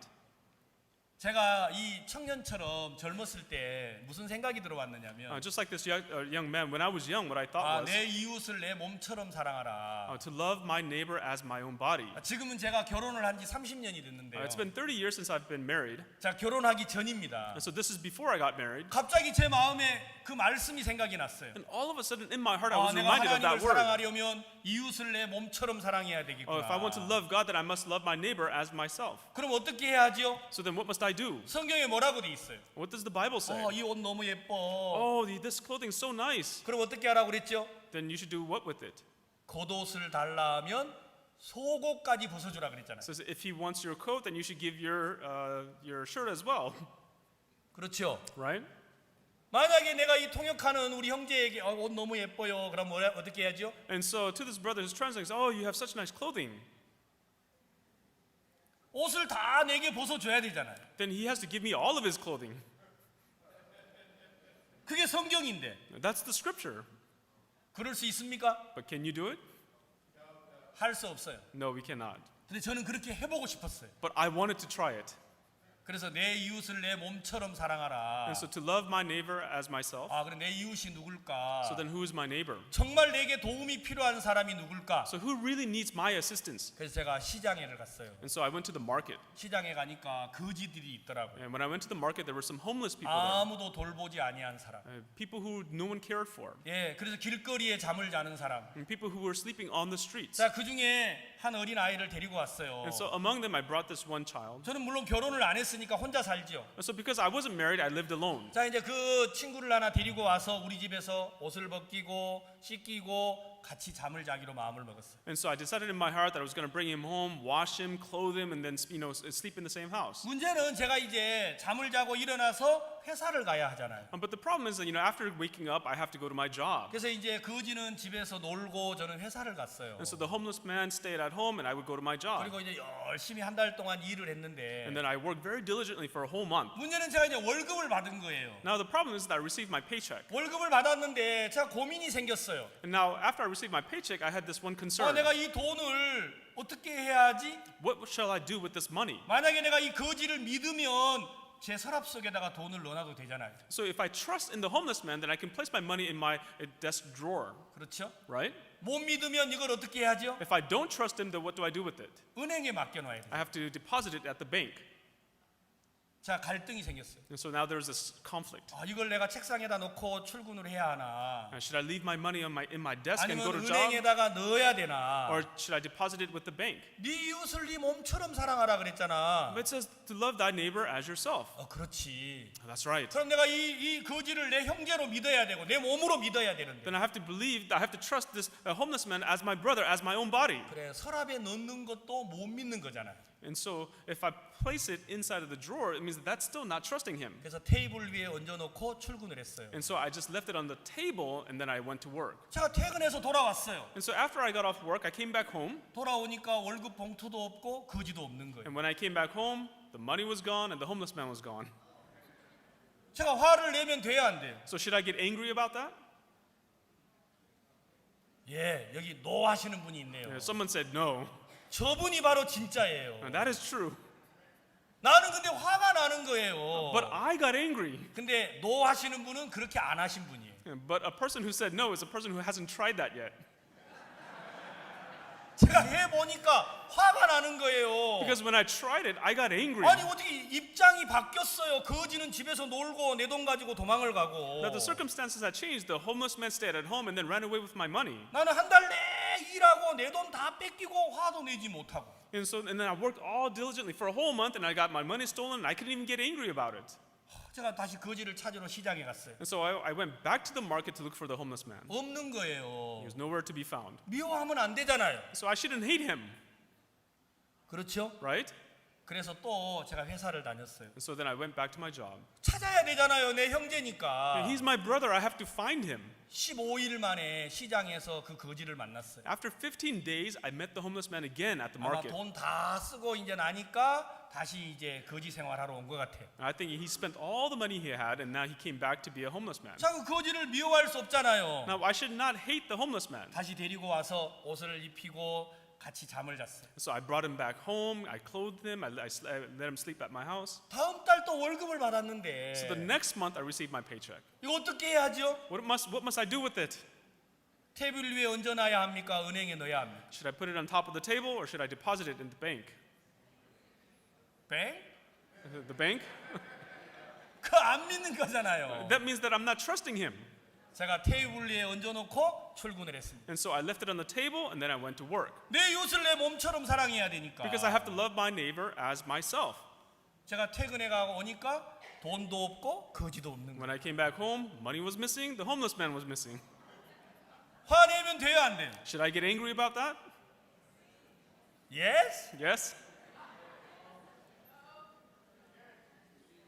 제가 이 청년처럼 젊었을 때 무슨 생각이 들어왔느냐면 Just like this young man, when I was young, what I thought was 내 이웃을 내 몸처럼 사랑하라. to love my neighbor as my own body. 지금은 제가 결혼을 한 지 30년이 됐는데요. It's been 30 years since I've been married. 자, 결혼하기 전입니다. And so this is before I got married. 갑자기 제 마음에 그 말씀이 생각이 났어요. And all of a sudden in my heart, I was 내가 reminded of 하나님을 that word. 사랑하려면 이웃을 내 몸처럼 사랑해야 되겠구나. If I want to love God, then I must love my neighbor as myself. 그럼 어떻게 해야지요? So then what must I do? 성경에 뭐라고 돼 있어요? What does the Bible say? 이 옷 너무 예뻐. Oh, this clothing is so nice. 그럼 어떻게 하라고 그랬죠? Then you should do what with it? 겉옷을 달라면 속옷까지 벗어주라 그랬잖아요. So if he wants your coat, then you should give your shirt as well, 그렇죠? right? 만약에 내가 이 통역하는 우리 형제에게 옷 너무 예뻐요. 그럼 어떻게 해야죠? And so to this brother who's translating, says, oh, you have such nice clothing. 옷을 다 내게 벗어줘야 되잖아요. Then he has to give me all of his clothing. 그게 성경인데 That's the scripture. 그럴 수 있습니까? But can you do it? 할 수 없어요. No, we cannot. 근데 저는 그렇게 해보고 싶었어요. But I wanted to try it. 그래서 내 이웃을 내 몸처럼 사랑하라. And so to love my neighbor as myself. 아, 그럼 내 이웃이 누굴까? So then who is my neighbor? 정말 내게 도움이 필요한 사람이 누굴까? So who really needs my assistance? 그래서 제가 시장에를 갔어요. And so I went to the market. 시장에 가니까 거지들이 있더라고요. And when I went to the market, there were some homeless people there. 아무도 돌보지 아니한 사람. People who no one cared for. 예, 그래서 길거리에 잠을 자는 사람. And people who were sleeping on the streets. 자, 그 중에 한 어린 아이를 데리고 왔어요. And so among them, I brought this one child. 저는 물론 결혼을 안 했으니까 혼자 살지요. And so because I wasn't married, I lived alone. 자, 이제 그 친구를 하나 데리고 와서 우리 집에서 옷을 벗기고 씻기고 같이 잠을 자기로 마음을 먹었어요. And so I decided in my heart that I was going to bring him home, wash him, clothe him, and then sleep in the same house. 문제는 제가 이제 잠을 자고 일어나서 회사를 가야 하잖아요. But the problem is that after waking up, I have to go to my job. 그래서 이제 거지는 집에서 놀고 저는 회사를 갔어요. And so the homeless man stayed at home, and I would go to my job. 그리고 이제 열심히 한 달 동안 일을 했는데 And then I worked very diligently for a whole month. 문제는 제가 이제 월급을 받은 거예요. Now the problem is that I received my paycheck. 월급을 받았는데 제가 고민이 생겼어요. And now after I received my paycheck, I had this one concern. 내가 이 돈을 어떻게 해야 하지? What shall I do with this money? 만약에 내가 이 거지를 믿으면 제 서랍 속에다가 돈을 넣어놔도 되잖아요. So if I trust in the homeless man, then I can place my money in my desk drawer, 그렇죠? right? 못 믿으면 이걸 어떻게 해야죠? If I don't trust him, then what do I do with it? 은행에 맡겨놔야 돼요. I have to deposit it at the bank. 자, 갈등이 생겼어요. And so now there's this conflict. 이걸 내가 책상에다 놓고 출근을 해야 하나? Should I leave my money in my desk and go 아니면 to job? 은행에다가 넣어야 되나? Or should I deposit it with the bank? 네 이웃을 네 몸처럼 사랑하라 그랬잖아. But it says to love thy neighbor as yourself. 그렇지. That's right. 그럼 내가 이 거지를 내 형제로 믿어야 되고 내 몸으로 믿어야 되는데. Then I have to believe, I have to trust this homeless man as my brother, as my own body. 그래, 서랍에 넣는 것도 못 믿는 거잖아요. And so if I place it inside of the drawer, it means that that's still not trusting him. 그래서 테이블 위에 얹어놓고 출근을 했어요. And so I just left it on the table and then I went to work. 제가 퇴근해서 돌아왔어요. And so after I got off work, I came back home. 돌아오니까 월급 봉투도 없고 거지도 없는 거예요. And when I came back home, the money was gone and the homeless man was gone. 제가 화를 내면 돼야 안 돼요? So should I get angry about that? 예, 여기 노 하시는 분이 있네요. Someone said no. 저분이 바로 진짜예요. And that is true. 나는 근데 화가 나는 거예요. But I got angry. 근데 노 하시는 분은 그렇게 안 하신 분이에요. But a person who said no is a person who hasn't tried that yet. 제가 해보니까 화가 나는 거예요. Because when I tried it, I got angry. 아니 어떻게 입장이 바뀌었어요. 거지는 집에서 놀고 내 돈 가지고 도망을 가고. Now the circumstances had changed. The homeless man stayed at home and then ran away with my money. 나는 한 달 내 일하고 내 돈 다 뺏기고 화도 내지 못하고. And then I worked all diligently for a whole month and I got my money stolen and I couldn't even get angry about it. 제가 다시 거지를 찾으러 시장에 갔어요. And so I went back to the market to look for the homeless man. 없는 거예요. He was nowhere to be found. 미워하면 안 되잖아요. So I shouldn't hate him, 그렇죠? right? 그래서 또 제가 회사를 다녔어요. And so then I went back to my job. 찾아야 되잖아요. 내 형제니까. He's my brother. I have to find him. 15일 만에 시장에서 그 거지를 만났어요. After 15 days, I met the homeless man again at the 아마 market. 돈 다 쓰고 이제 나니까 다시 이제 거지 생활하러 온 것 같아요. I think he spent all the money he had and now he came back to be a homeless man. 자, 그 거지를 미워할 수 없잖아요. Now I should not hate the homeless man. 다시 데리고 와서 옷을 입히고 같이 잠을 잤어요. So I brought him back home. I clothed him. I let him sleep at my house. 다음 달 또 월급을 받았는데 So the next month, I received my paycheck. 이거 어떻게 해야죠? What must I do with it? 테이블 위에 얹어놔야 합니까? 은행에 넣어야 합니까? Should I put it on top of the table or should I deposit it in the bank? 뱅? The bank? 그거 안 믿는 거잖아요. That means that I'm not trusting him. 제가 테이블 위에 얹어놓고 출근을 했습니다. And so I left it on the table and then I went to work. 내 이웃을 내 몸처럼 사랑해야 되니까. Because I have to love my neighbor as myself. 제가 퇴근해 가고 오니까 돈도 없고 거지도 없는 거예요. When I came back home, money was missing, the homeless man was missing. 화내면 돼요, 안 돼요? Should I get angry about that? Yes? Yes.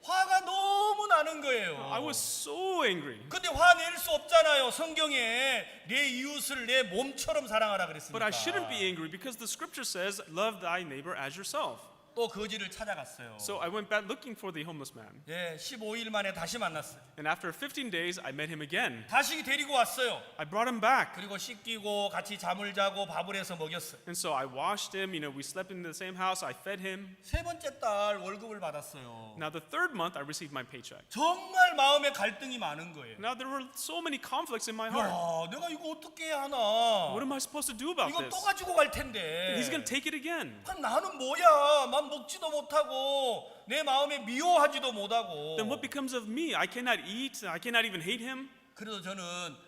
화가 너무 나는 거예요. I was so angry. 근데 화낼 수 없잖아요. 성경에 내 이웃을 내 몸처럼 사랑하라 그랬으니까. But I shouldn't be angry because the scripture says, love thy neighbor as yourself. 또 거지를 찾아갔어요. So I went back looking for the homeless man. 예, 15일 만에 다시 만났어요. And after 15 days, I met him again. 다시 데리고 왔어요. I brought him back. 그리고 씻기고 같이 잠을 자고 밥을 해서 먹였어요. And so I washed him. We slept in the same house. I fed him. 세 번째 달 월급을 받았어요. Now, the third month, I received my paycheck. 정말 마음에 갈등이 많은 거예요. Now, there were so many conflicts in my heart. 야, 내가 이거 어떻게 해야 하나? What am I supposed to do about 이거 this? 또 가지고 갈 텐데. He's going to take it again. 그럼 나는 뭐야? 난 먹지도 못하고 내 마음에 미워하지도 못하고. Then what becomes of me? I cannot eat. I cannot even hate him. 그래서 저는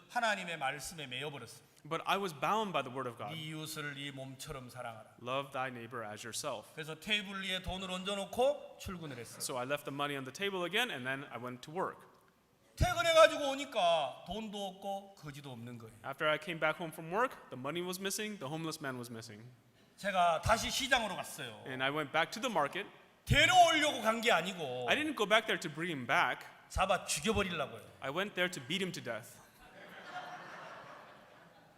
하나님의 말씀에 매여버렸어요. But I was bound by the word of God. 네 이웃을 네 몸처럼 사랑하라. Love thy neighbor as yourself. 그래서 테이블 위에 돈을 얹어놓고 출근을 했어요. So I left the money on the table again, and then I went to work. 퇴근해가지고 오니까 돈도 없고 거지도 없는 거예요. After I came back home from work, the money was missing, the homeless man was missing. 제가 다시 시장으로 갔어요. And I went back to the market. 데려오려고 간 게 아니고 I didn't go back there to bring him back. 잡아 죽여버리려고요. I went there to beat him to death.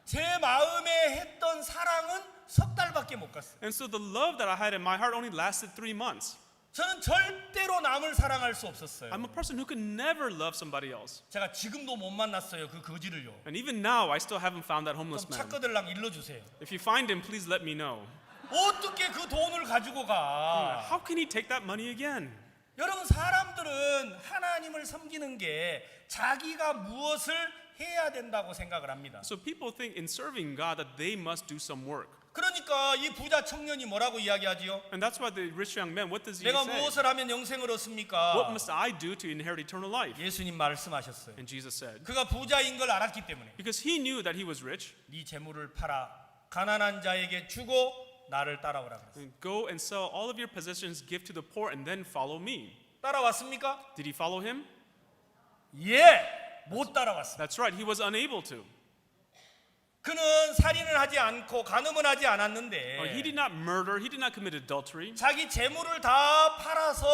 제 마음에 했던 사랑은 석 달밖에 못 갔어요. And so the love that I had in my heart only lasted 3 months. 저는 절대로 남을 사랑할 수 없었어요. I'm a person who could never love somebody else. 제가 지금도 못 만났어요. 그 거지를요. And even now, I still haven't found that homeless 좀 man. 찾거들랑 일러주세요. If you find him, please let me know. 어떻게 그 돈을 가지고 가? How can he take that money again? 여러분, 사람들은 하나님을 섬기는 게 자기가 무엇을 해야 된다고 생각을 합니다. So people think in serving God that they must do some work. 그러니까 이 부자 청년이 뭐라고 이야기하지요? And that's why the rich young man, what does he 내가 say? 무엇을 하면 영생을 얻습니까? What must I do to inherit eternal life? 예수님 말씀하셨어요. And Jesus said, 그가 부자인 걸 알았기 때문에 because he knew that he was rich, 네 재물을 팔아 가난한 자에게 주고 나를 따라오라 그랬어요. go and sell all of your possessions, give to the poor, and then follow me. 따라왔습니까? Did he follow him? 예, 못 따라왔어요. That's right, he was unable to. 그는 살인을 하지 않고 간음을 하지 않았는데 He did not murder, he did not commit adultery. 자기 재물을 다 팔아서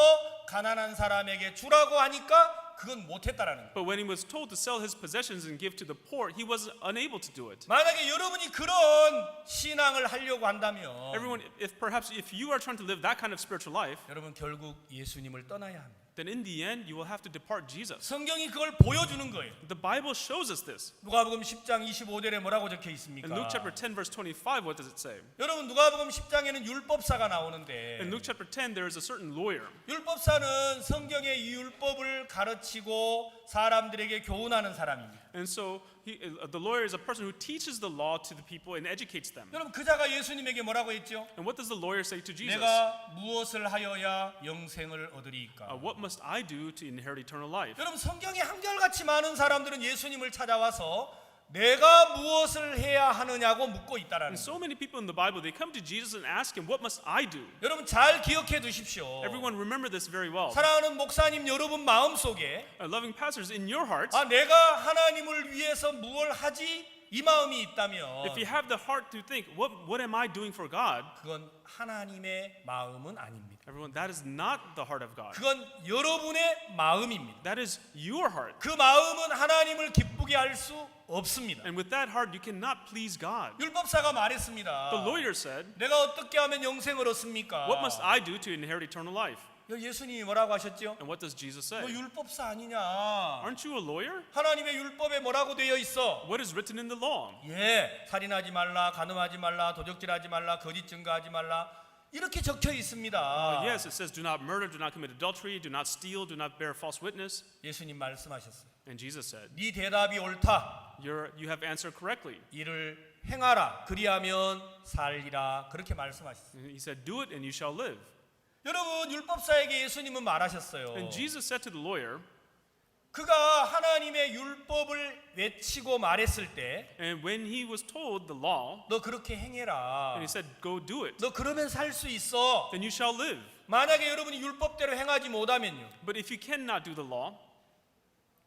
가난한 사람에게 주라고 하니까 그건 못했다라는 거예요. But when he was told to sell his possessions and give to the poor, he was unable to do it. 만약에 여러분이 그런 신앙을 하려고 한다면 Everyone, if you are trying to live that kind of spiritual life, 여러분 결국 예수님을 떠나야 합니다. then in the end you will have to depart Jesus. 성경이 그걸 보여주는 거예요. The Bible shows us this. 누가복음 10장 25절에 뭐라고 적혀 In 있습니까? Luke chapter 10 verse 25, what does it say? 여러분, 누가복음 10장에는 율법사가 나오는데 In Luke chapter 10 there is a certain lawyer. 율법사는 성경의 이 율법을 가르치고 사람들에게 교훈하는 사람입니다. And so the lawyer is a person who teaches the law to the people and educates them. 여러분, 그 자가 예수님에게 뭐라고 했죠? And what does the lawyer say to Jesus? 내가 무엇을 하여야 영생을 얻으리이까? What must I do to inherit eternal life? 여러분, 성경에 한결같이 많은 사람들은 예수님을 찾아와서 내가 무엇을 해야 하느냐고 묻고 있다라는 And so 거예요. many people in the Bible, they come to Jesus and ask him, what must I do? 여러분, 잘 기억해 두십시오. Everyone remember this very well. 사랑하는 목사님 여러분 마음속에 Loving pastors, in your hearts, 아, 내가 하나님을 위해서 무엇을 하지? 이 마음이 있다면 if you have the heart to think, what am I doing for God? 그건 하나님의 마음은 아닙니다. Everyone, that is not the heart of God. 그건 여러분의 마음입니다. That is your heart. 그 마음은 하나님을 기쁘게 할 수 없습니다. And with that heart, you cannot please God. 율법사가 말했습니다. The lawyer said, 내가 어떻게 하면 영생을 얻습니까? what must I do to inherit eternal life? 예수님이 뭐라고 하셨죠? And what does Jesus 너 say? 율법사 아니냐? Aren't you a lawyer? 하나님의 율법에 뭐라고 되어 있어? What is written in the law? 예, 살인하지 말라, 간음하지 말라, 도적질하지 말라, 거짓 증거하지 말라. 이렇게 적혀 있습니다. Yes, it says, do not murder, do not commit adultery, do not steal, do not bear false witness. 예수님 말씀하셨어요. And Jesus said, 네 대답이 옳다. you have answered correctly. 이를 행하라. 그리하면 살리라. 그렇게 말씀하셨어요. And he said, do it and you shall live. 여러분, 율법사에게 예수님은 말하셨어요. And Jesus said to the lawyer, 그가 하나님의 율법을 외치고 말했을 때, and when he was told the law, 너 그렇게 행해라. and he said, go do it, 너 그러면 살 수 있어. then you shall live. 만약에 여러분이 율법대로 행하지 못하면요, But if you cannot do the law,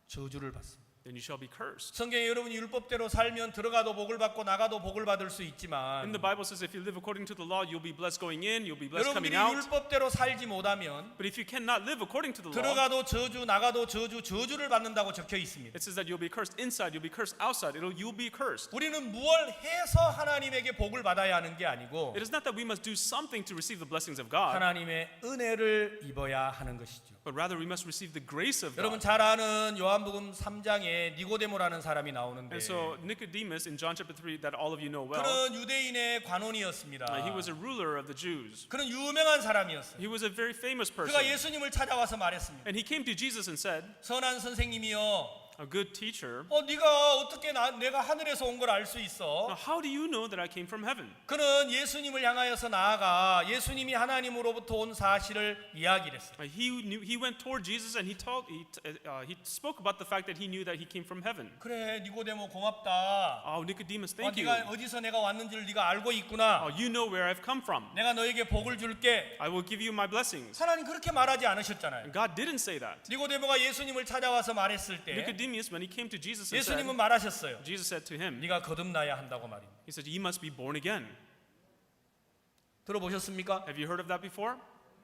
저주를 받습니다. then you shall be cursed. 성경에 여러분이 율법대로 살면 들어가도 복을 받고 나가도 복을 받을 수 And 있지만 the Bible says if you live according to the law, you'll be blessed going in, you'll be blessed coming 여러분들이 out. 율법대로 살지 못하면 But if you cannot live according to the law, 들어가도 저주 나가도 저주를 받는다고 적혀 있습니다. it says that you'll be cursed inside, you'll be cursed outside. You'll be cursed. 우리는 무엇을 해서 하나님에게 복을 받아야 하는 게 아니고 It is not that we must do something to receive the blessings of God, 하나님의 은혜를 입어야 하는 것이죠. but rather we must receive the grace of 여러분 God. 잘 아는 요한복음 3장에 니고데모라는 사람이 나오는데 And so Nicodemus in John chapter 3 that all of you know well, 그는 유대인의 관원이었습니다. he was a ruler of the Jews. 그는 유명한 사람이었어요. He was a very famous 그가 person. 예수님을 찾아와서 말했습니다. And he came to Jesus and said, 선한 선생님이여, a good teacher, 네가 어떻게 내가 하늘에서 온 걸 알 수 있어? now how do you know that I came from heaven? 그는 예수님을 향하여서 나아가 예수님이 하나님으로부터 온 사실을 이야기를 했어요. He went toward Jesus and he spoke about the fact that he knew that he came from heaven. 그래, 니고데모 고맙다. Oh, Nicodemus, thank you. 네가 어디서 내가 왔는지를 네가 알고 있구나. Oh, you know where I've come from. 내가 너에게 복을 줄게. I will give you my blessings. 하나님 그렇게 말하지 않으셨잖아요. And God didn't say that. 니고데모가 예수님을 찾아와서 말했을 때 Nicodemus, when he came to Jesus and 예수님은 said, 말하셨어요. Jesus said to him, 네가 거듭나야 한다고 말입니다. he said, you must be born again. 들어보셨습니까? Have you heard of that before?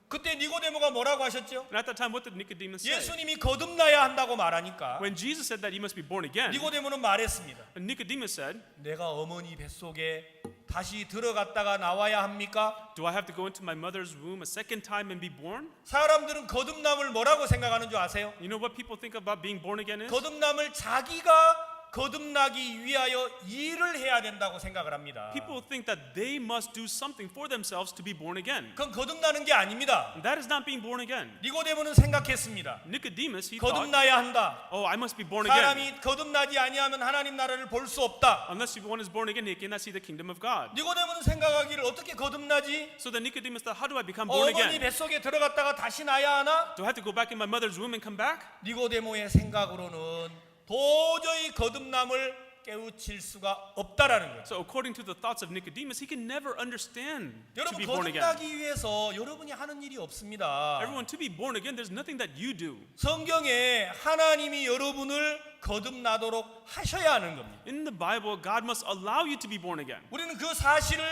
그때 니고데모가 뭐라고 하셨죠? And at that time, what did Nicodemus say? 예수님이 거듭나야 한다고 말하니까 When Jesus said that you must be born again, 니고데모는 말했습니다. and Nicodemus said, 내가 어머니 뱃속에 다시 들어갔다가 나와야 합니까? do I have to go into my mother's womb a second time and be born? 사람들은 거듭남을 뭐라고 생각하는 줄 아세요? You know what people think about being born again is? 거듭남을 자기가 거듭나기 위하여 일을 해야 된다고 생각을 합니다. People think that they must do something for themselves to be born again. 그건 거듭나는 게 아닙니다. That is not being born again. 니고데모는 생각했습니다. Nicodemus, he thought, 거듭나야 한다. oh, I must be born again. 사람이 거듭나지 아니하면 하나님 나라를 볼 수 없다. Unless one is born again, he cannot see the kingdom of God. 니고데모는 생각하기를 어떻게 거듭나지? So then Nicodemus thought, how do I become born 어머니 again? 뱃속에 들어갔다가 다시 나야 하나? Do I have to go back in my mother's womb and come back? 니고데모의 생각으로는 도저히 거듭남을 깨우칠 수가 없다라는 거예요. So according to the thoughts of Nicodemus, he can never understand to 여러분 be born again. 거듭나기 위해서 여러분이 하는 일이 없습니다. Everyone, to be born again, there's nothing that you do. 성경에 하나님이 여러분을 거듭나도록 하셔야 하는 겁니다. In the Bible, God must allow you to be born again. 우리는 그 사실을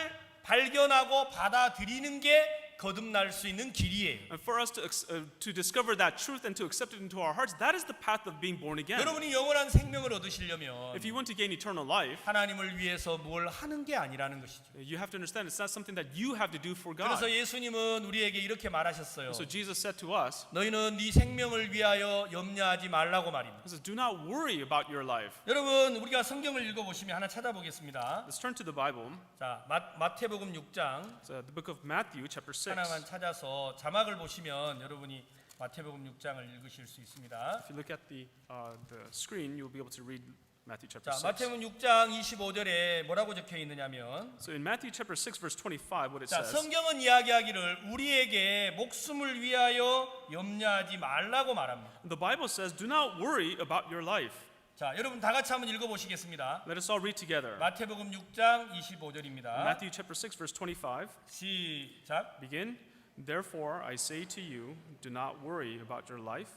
발견하고 받아들이는 게 거듭날 수 있는 길이에요. And for us to discover that truth and to accept it into our hearts, that is the path of being born again. 여러분이 영원한 생명을 얻으시려면 If you want to gain eternal life, 하나님을 위해서 뭘 하는 게 아니라는 것이죠. you have to understand it's not something that you have to do for God. 그래서 예수님은 우리에게 이렇게 말하셨어요. So Jesus said to us, 너희는 네 생명을 위하여 염려하지 말라고 말입니다. he says, do not worry about your life. 여러분 우리가 성경을 읽어보시면 하나 찾아보겠습니다. Let's turn to the Bible. 자 마태복음 6장 So the book of Matthew, chapter 6. 하나만 찾아서 자막을 보시면 여러분이 마태복음 6장을 읽으실 수 있습니다. If you look at the screen, you'll be able to read Matthew chapter 자 6. 마태복음 6장 25절에 뭐라고 적혀 있느냐면 So in Matthew chapter 6, verse 25, what it 자 says, 성경은 이야기하기를 우리에게 목숨을 위하여 염려하지 말라고 말합니다. the Bible says, do not worry about your life. 자 여러분 다 같이 한번 읽어보시겠습니다. Let us all read together. 마태복음 6장 25절입니다. Matthew chapter 6, verse 25. 시작. Begin. Therefore, I say to you, do not worry about your life,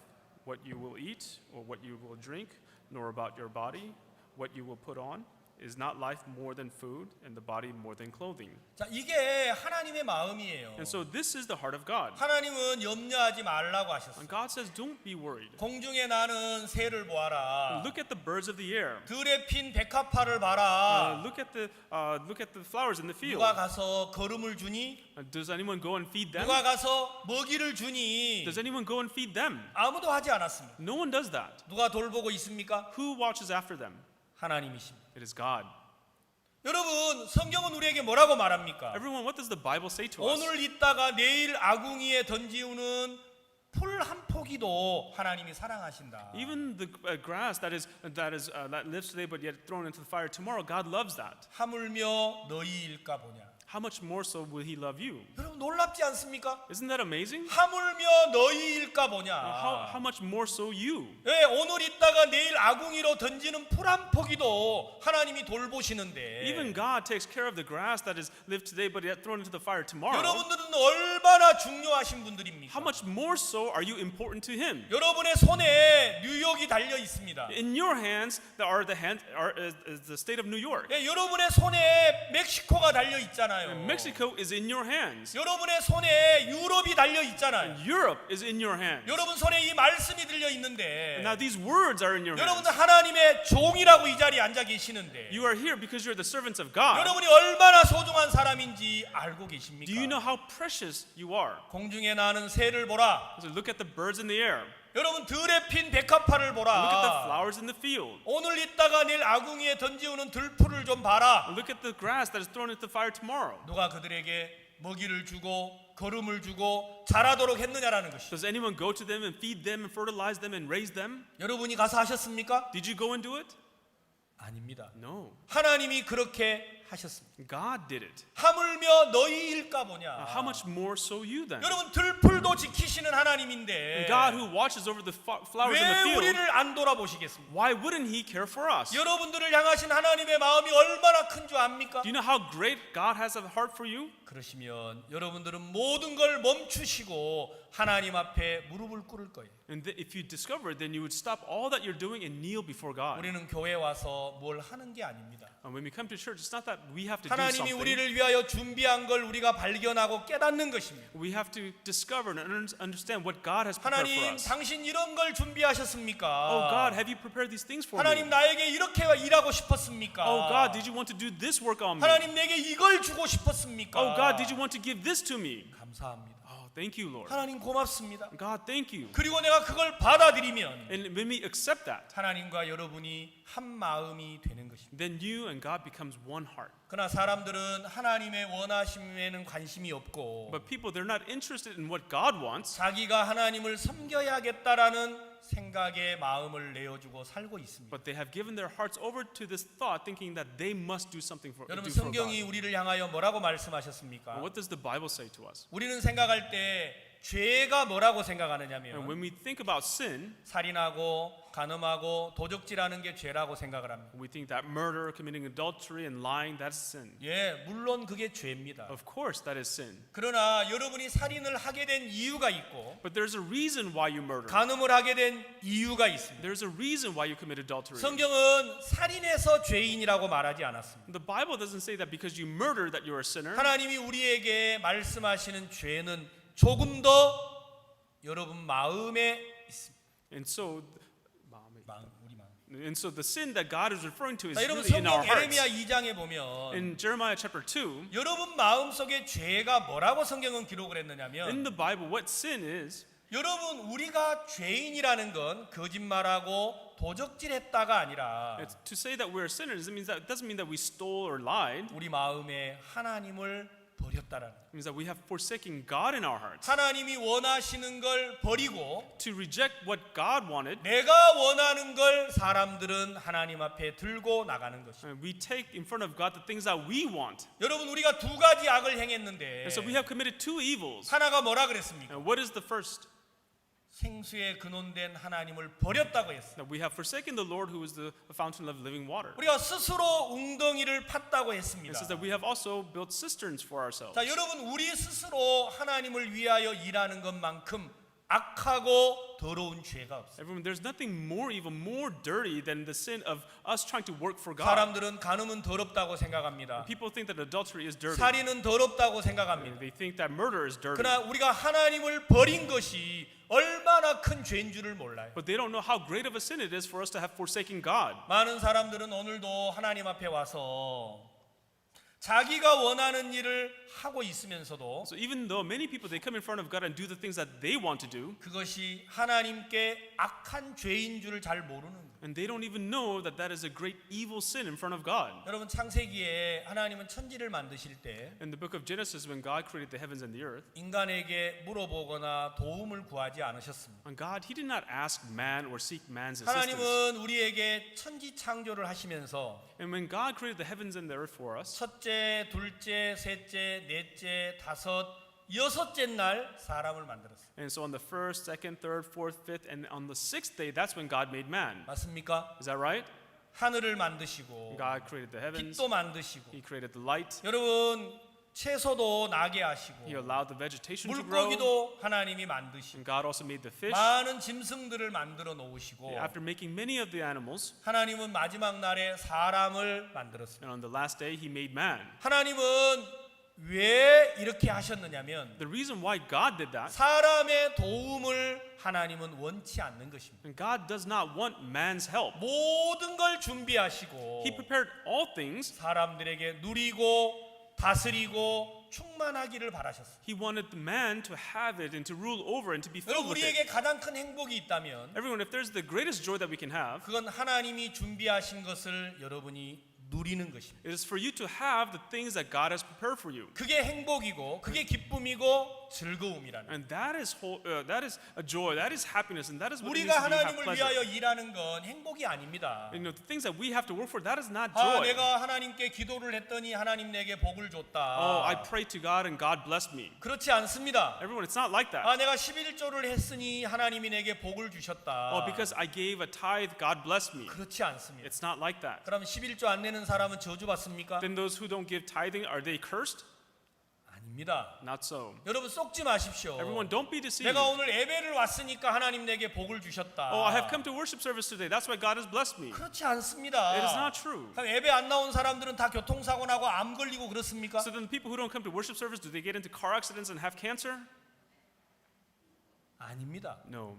what you will eat or what you will drink, nor about your body, what you will put on. Is not life more than food, and the body more than clothing? 자 이게 하나님의 마음이에요. And so this is the heart of God. 하나님은 염려하지 말라고 하셨어요. And God says, don't be worried. 공중에 나는 새를 보아라. Look at the birds of the air. 들에 핀 백합화를 봐라. Look at the flowers in the field. 누가 가서 거름을 주니? Does anyone go and feed them? 누가 가서 먹이를 주니? Does anyone go and feed them? 아무도 하지 않았습니다. No one does that. 누가 돌보고 있습니까? Who watches after them? 하나님이십니다. It is God. 여러분 성경은 우리에게 뭐라고 말합니까? Everyone, what does the Bible say to us? 오늘 있다가 내일 아궁이에 던지우는 풀 한 포기도 하나님이 사랑하신다. Even the grass that lives today but yet thrown into the fire tomorrow, God loves that. 하물며 너희일까 보냐. how much more so will he love you? 여러분 놀랍지 않습니까? Isn't that amazing? 하물며 너희일까 보냐. How much more so you? 예, 오늘 있다가 내일 아궁이로 던지는 풀 한 포기도 하나님이 돌보시는데 Even God takes care of the grass that is lived today but yet thrown into the fire tomorrow. 여러분들은 얼마나 중요하신 분들입니까? How much more so are you important to him? 여러분의 손에 뉴욕이 달려 있습니다. In your hands is the state of New York. 예, 여러분의 손에 멕시코가 달려 있잖아요. And Mexico is in your hands. 여러분의 손에 유럽이 달려 있잖아요. Europe is in your hands. 여러분 손에 이 말씀이 들려 있는데 Now these words are in your hands. 여러분은 하나님의 종이라고 이 자리에 앉아 계시는데 You are here because you're the servants of God. 여러분이 얼마나 소중한 사람인지 알고 계십니까? Do you know how precious you are? 공중에 나는 새를 보라. So look at the birds in the air. 여러분 들에 핀 백합화를 Look at the 보라. flowers in the field. 오늘 있다가 내일 아궁이에 던지우는 들풀을 좀 봐라. Look at the grass that is thrown into the fire tomorrow. 누가 그들에게 먹이를 주고 거름을 주고 자라도록 했느냐라는 것이. Does anyone go to them and feed them and fertilize them and raise them? 여러분이 가서 하셨습니까? Did you go and do it? 아닙니다. No. 하나님이 그렇게 하셨습니다. God did it. 하물며 너희일까 보냐. How much more so you then? 여러분 들풀도 지키시는 하나님인데 God who watches over the flowers in the 왜 field, 우리를 안 돌아보시겠습니까? why wouldn't he care for us? 여러분들을 향하신 하나님의 마음이 얼마나 큰 줄 압니까? Do you know how great God has a heart for you? 그러시면 여러분들은 모든 걸 멈추시고 하나님 앞에 무릎을 꿇을 거예요. And if you discover it, then you would stop all that you're doing and kneel before God. 우리는 교회 와서 뭘 하는 게 아닙니다. And when we come to church, it's not that we have to do 하나님이 something. 우리를 위하여 준비한 걸 우리가 발견하고 깨닫는 것입니다. We have to discover and understand what God has prepared for 하나님, us. 당신 이런 걸 준비하셨습니까? Oh God, have you prepared these things for 하나님, me? 나에게 이렇게 일하고 싶었습니까? Oh God, did you want to do this work on me? 하나님, 내게 이걸 주고 싶었습니까? Oh God, did you want to give this to me? 감사합니다. Oh, thank you, Lord. 하나님 고맙습니다. God, thank you. 그리고 내가 그걸 받아들이면 And when we accept that, 하나님과 여러분이 한 마음이 되는 것입니다. then you and God becomes one heart. 그러나 사람들은 하나님의 원하심에는 관심이 없고 But people, they're not interested in what God wants. 자기가 하나님을 섬겨야겠다라는 생각에 마음을 내어주고 살고 있습니다. But they have given their hearts over to this thought, thinking that they must do something for 여러분 do for 성경이 God. 우리를 향하여 뭐라고 말씀하셨습니까? What does the Bible say to us? 우리는 생각할 때 죄가 뭐라고 And 생각하느냐면 when we think about sin, 살인하고 간음하고 도적질하는 게 죄라고 생각을 합니다. we think that murder, committing adultery, and lying, that's sin. 예, 물론 그게 죄입니다. Of course, that is sin. 그러나 여러분이 살인을 하게 된 이유가 있고 But there's a reason why you murder. 간음을 하게 된 이유가 있습니다. There's a reason why you commit adultery. 성경은 살인해서 죄인이라고 말하지 않았습니다. The Bible doesn't say that because you murder that you're a sinner. 하나님이 우리에게 말씀하시는 죄는 조금 더 여러분 마음에 있습니다. And so, 우리 마음. and so the sin that God is referring to is 자, 여러분 really in our 성경 에레미야 hearts. 2장에 보면 In Jeremiah chapter 2, 여러분 마음속에 죄가 뭐라고 성경은 기록을 in 했느냐면 the Bible, what sin is, 여러분 우리가 죄인이라는 건 거짓말하고 도적질했다가 아니라 it's to say that we're sinners, it doesn't mean that we stole or lied. 우리 마음에 하나님을 버렸다라는 거예요. It means that we have forsaken God in our hearts. 하나님이 원하시는 걸 버리고 To reject what God wanted, 내가 원하는 걸 사람들은 하나님 앞에 들고 나가는 것입니다. and we take in front of God the things that we want. 여러분 우리가 두 가지 악을 행했는데 And so we have committed two evils. 하나가 뭐라 그랬습니까? And what is the first? 생수에 근원된 하나님을 버렸다고 했어요. That we have forsaken the Lord who is the fountain of living water. 우리가 스스로 웅덩이를 팠다고 It 했습니다. says that we have also built cisterns for ourselves. 자, 여러분 우리 스스로 하나님을 위하여 일하는 것만큼 악하고 더러운 죄가 없어요. Everyone, there's nothing more evil, more dirty than the sin of us trying to work for God. 사람들은 간음은 더럽다고 생각합니다. People think that adultery is dirty. 살인은 더럽다고 생각합니다. They think that murder is dirty. 그러나 우리가 하나님을 버린 것이 얼마나 큰 죄인 줄을 몰라요. But they don't know how great of a sin it is for us to have forsaken God. 많은 사람들은 오늘도 하나님 앞에 와서 자기가 원하는 일을 하고 있으면서도 So even though many people, they come in front of God and do the things that they want to do, 그것이 하나님께 악한 죄인 줄을 잘 모르는 거예요. and they don't even know that that is a great evil sin in front of God. 여러분 창세기에 하나님은 천지를 만드실 때 In the book of Genesis, when God created the heavens and the earth, 인간에게 물어보거나 도움을 구하지 않으셨습니다. and God, He did not ask man or seek man's assistance. 하나님은 우리에게 천지 창조를 하시면서 And when God created the heavens and the earth for us, 첫째 첫째, 둘째, 셋째, 넷째, 다섯, 여섯째 날 사람을 만들었어요. And so on the first, second, third, fourth, fifth, and on the sixth day, that's when God made man. 맞습니까? Is that right? 하늘을 만드시고 God created the heavens. 빛도 만드시고 He created the light. 여러분 채소도 나게 He 하시고 allowed the vegetation to grow. 물고기도 하나님이 만드시고 And God also made the fish. 많은 짐승들을 만들어 놓으시고 After making many of the animals, 하나님은 마지막 날에 사람을 만들었습니다. and on the last day, He made man. 하나님은 왜 이렇게 하셨느냐면 The reason why God did that, 사람의 도움을 하나님은 원치 않는 것입니다. and God does not want man's help. 모든 걸 준비하시고 He prepared all things. 사람들에게 누리고 다스리고 충만하기를 바라셨어요. He wanted the man to have it and to rule over and to be filled 여러분 with it. 우리에게 가장 큰 행복이 있다면 Everyone, if there's the greatest joy that we can have, 그건 하나님이 준비하신 것을 여러분이 누리는 것입니다. it is for you to have the things that God has prepared for you. 그게 행복이고 그게 기쁨이고 즐거움이라는. And that is a joy, that is happiness, and that is what it means 우리가 to have 하나님을 pleasure. 위하여 일하는 건 행복이 아닙니다. You know, the things that we have to work for, that is not 아, joy. 내가 하나님께 기도를 했더니 하나님 내게 복을 줬다. Oh, I prayed to God and God blessed me. 그렇지 않습니다. Everyone, it's not like that. 아, 내가 11조를 했으니 하나님이 내게 복을 주셨다. Oh, because I gave a tithe, God blessed me. 그렇지 않습니다. It's not like that. 그럼 11조 안 내는 사람은 저주받습니까? Then those who don't give tithing, are they cursed? 아닙니다. Not so. 여러분 속지 마십시오. Everyone, don't be deceived. 내가 오늘 예배를 왔으니까 하나님 내게 복을 주셨다. Oh, I have come to worship service today. That's why God has blessed me. 그렇지 않습니다. It is not true. 그럼 예배 안 나온 사람들은 다 교통사고 나고 암 걸리고 그렇습니까? So then the people who don't come to worship service, do they get into car accidents and have cancer? 아닙니다. No.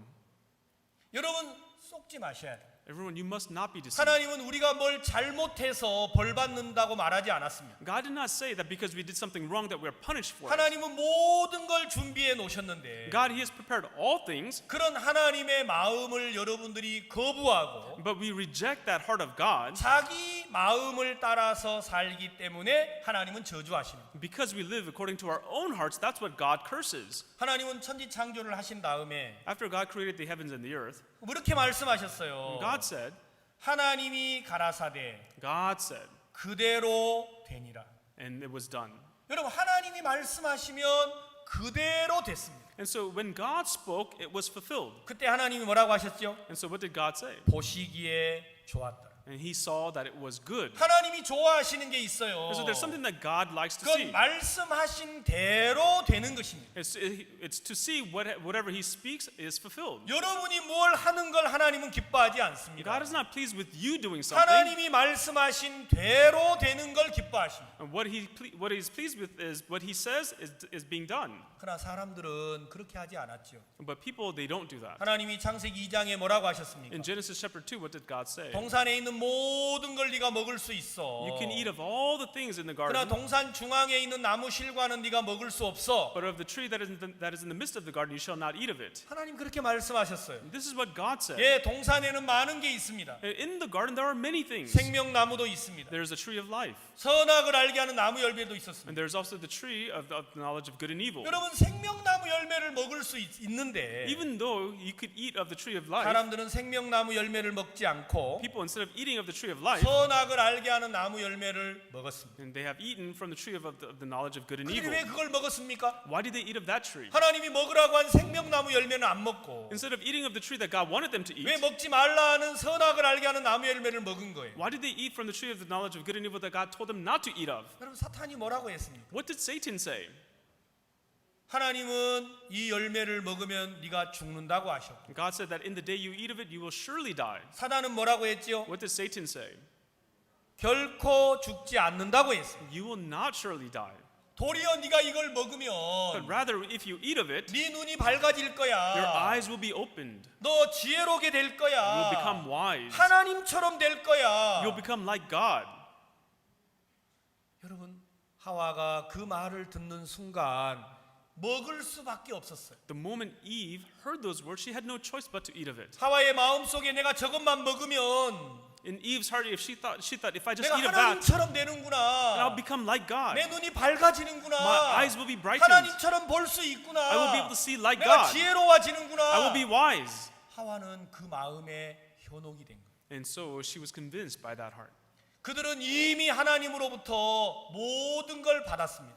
여러분 속지 마셔야 돼요. Everyone, you must not be deceived. 하나님은 우리가 뭘 잘못해서 벌 받는다고 말하지 않았습니다. God did not say that because we did something wrong that we are punished for it. 하나님은 모든 걸 준비해 놓으셨는데 God, He has prepared all things, 그런 하나님의 마음을 여러분들이 거부하고 but we reject that heart of God 자기 마음을 따라서 살기 때문에 하나님은 저주하십니다. because we live according to our own hearts. That's what God curses. 하나님은 천지 창조를 하신 다음에 After God created the heavens and the earth, 이렇게 말씀하셨어요. God said, 하나님이 가라사대 God said, 그대로 되니라. and it was done. 여러분 하나님이 말씀하시면 그대로 됐습니다. And so when God spoke, it was fulfilled. 그때 하나님이 뭐라고 하셨죠? And so what did God say? 보시기에 좋았더라. And He saw that it was good. 하나님이 좋아하시는 게 있어요. And so there's something that God likes to 그건 see. 말씀하신 대로 되는 것입니다. It's to see whatever He speaks is fulfilled. 여러분이 뭘 하는 걸 하나님은 기뻐하지 않습니다. God is not pleased with you doing something. 하나님이 말씀하신 대로 되는 걸 기뻐하십니다. And what He's pleased with is what He says is being done. 그러나 사람들은 그렇게 하지 않았죠. But people, they don't do that. 하나님이 창세기 2장에 뭐라고 하셨습니까? In Genesis chapter 2, what did God say? 동산에 있는 모든 걸 네가 먹을 수 있어. You can eat of all the things in the 그러나 garden, 동산 중앙에 있는 나무 실과는 네가 먹을 수 없어. but of the tree that is in the midst of the garden, you shall not eat of it. 하나님 그렇게 말씀하셨어요. This is what God said. 예, 동산에는 많은 게 있습니다. In the garden, there are many things. 생명나무도 있습니다. There's a tree of life, 선악을 알게 하는 나무 열매도 있었습니다. and there's also the tree of the knowledge of good and evil. 여러분 생명나무 열매를 먹을 수 있는데 Even though you could eat of the tree of life, 사람들은 생명나무 열매를 먹지 않고 people, instead of eating of the tree of life, 선악을 알게 하는 나무 열매를 먹었습니다. and they have eaten from the tree of the knowledge of good and 근데 evil. 왜 그걸 먹었습니까? Why did they eat of that tree? 하나님이 먹으라고 한 생명나무 열매는 안 먹고 Instead of eating of the tree that God wanted them to 왜 eat, 먹지 말라 하는 선악을 알게 하는 나무 열매를 먹은 거예요. why did they eat from the tree of the knowledge of good and evil that God told them not to eat of? 여러분 사탄이 뭐라고 했습니까? What did Satan say? 하나님은 이 열매를 먹으면 네가 죽는다고 하셨고 God said that in the day you eat of it, you will surely die. 사단은 뭐라고 했지요? What did Satan say? 결코 죽지 않는다고 했습니다. You will not surely die. 도리어 네가 이걸 But 먹으면 rather, if you eat of it, 네 눈이 밝아질 your 거야. eyes will be opened. 너 지혜롭게 될 You will 거야. become wise. 하나님처럼 될 거야. You'll become like God. 여러분 하와가 그 말을 듣는 순간 먹을 수밖에 없었어요. The moment Eve heard those words, she had no choice but to eat of it. 하와의 마음속에 내가 저것만 먹으면 In Eve's heart, if she thought if I just 내가 eat of that, 하나님처럼 then 되는구나. I'll become like God. 내 눈이 밝아지는구나. My eyes will be brightened. 하나님처럼 볼 수 있구나. I will be able to see like 내가 God. 지혜로워지는구나. I will be wise. 하와는 그 마음에 현혹이 된 거예요. And so she was convinced by that heart. 그들은 이미 하나님으로부터 모든 걸 받았습니다.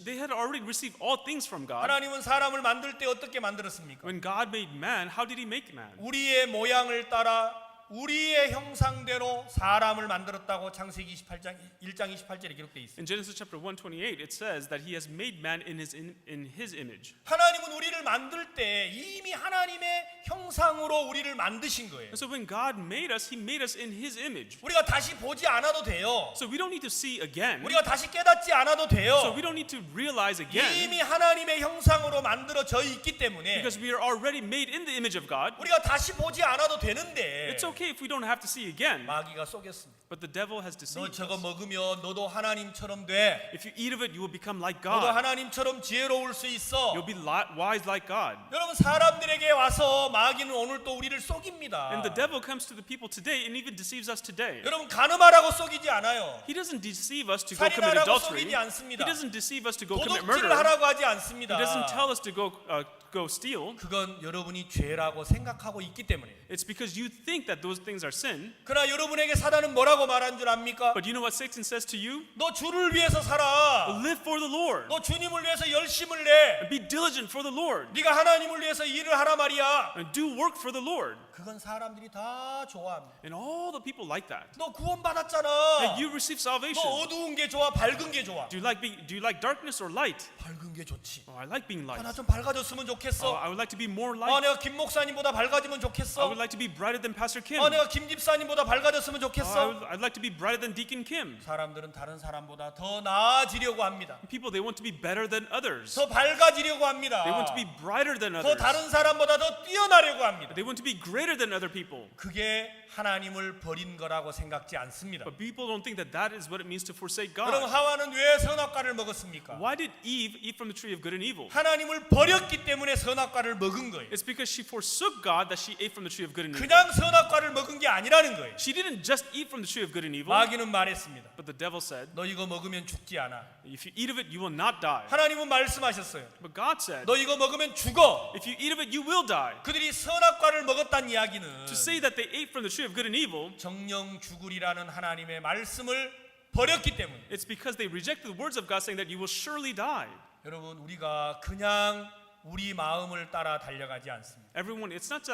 They had already received all things from God. 하나님은 사람을 만들 때 어떻게 만들었습니까? When God made man, how did he make man? 우리의 모양을 따라 우리의 형상대로 사람을 만들었다고 창세기 1장 28절에 기록되어 있습니다. In Genesis chapter 128, it says that he has made man in his image. 하나님은 우리를 만들 때 이미 하나님의 형상으로 우리를 만드신 거예요. And so when God made us, he made us in his image. 우리가 다시 보지 않아도 돼요. So we don't need to see again. 우리가 다시 깨닫지 않아도 So 돼요. we don't need to realize again 이미 하나님의 형상으로 만들어져 있기 때문에 because we are already made in the image of God. 우리가 다시 보지 않아도 되는데 It's okay if we don't have to see again. 마귀가 속였습니다. But the devil has 너 deceived 저거 us. 먹으면 너도 하나님처럼 돼. If you eat of it, you will become like 너도 God. 하나님처럼 지혜로울 수 있어. You'll be wise like God. 여러분 사람들에게 와서 마귀는 오늘 또 우리를 속입니다. And the devil comes to the people today and even deceives us today. 여러분 가늠하라고 속이지 않아요. He doesn't deceive us to go commit 살인하라고 adultery. 속이지 않습니다. He doesn't deceive us to go commit murder. 도둑질을 하라고 하지 않습니다. He doesn't tell us to go steal. 그건 여러분이 죄라고 생각하고 있기 때문에. It's because you think that those things are sin. 그러나 여러분에게 사단은 뭐라고 말한 줄 압니까? But you know what Satan says to you? 너 주를 위해서 살아. Live for the Lord. 너 주님을 위해서 열심을 내. Be diligent for the Lord. 네가 하나님을 위해서 일을 하라 말이야. And do work for the Lord. 그건 사람들이 다 좋아합니다. And all the people like that. 너 구원 받았잖아. Hey, you receive salvation. 너 어두운 게 좋아, 밝은 게 좋아. Do you like darkness or light? 밝은 게 좋지. Oh, I like being light. 나 좀 밝아졌으면 Oh, 좋겠어. I would like to be more 아, light. 내가 김 목사님보다 밝아지면 I 좋겠어. would like to be brighter than Pastor Kim. 아, 내가 김 집사님보다 밝아졌으면 Oh, 좋겠어. I'd like to be brighter than Deacon Kim. 사람들은 다른 사람보다 더 나아지려고 합니다. People, they want to be better than others. 더 밝아지려고 합니다. They want to be brighter than 더 others. 다른 사람보다 더 뛰어나려고 합니다. They want to be greater than other people. 그게 하나님을 버린 거라고 생각지 않습니다. But people don't think that that is what it means to forsake 그럼 God. 하와는 왜 선악과를 먹었습니까? Why did Eve eat from the tree of good and evil? 하나님을 버렸기 때문에 선악과를 먹은 거예요. It's because she forsook God that she ate from the tree of good and evil. 그냥 선악과를 먹은 게 아니라는 거예요. She didn't just eat from the tree of good and evil, 마귀는 말했습니다. but the devil said, 너 이거 먹으면 죽지 않아. if you eat of it, you will not die. 하나님은 말씀하셨어요. But God said, 너 이거 먹으면 죽어. if you eat of it, you will die. 그들이 선악과를 먹었다는 이야기는 To say that they ate from the tree of good and evil, 정령 죽으리라는 하나님의 말씀을 버렸기 때문에. it's because they rejected the words of God saying that you will surely die. 여러분 우리가 그냥 우리 마음을 따라 달려가지 않습니다. Everyone, it's not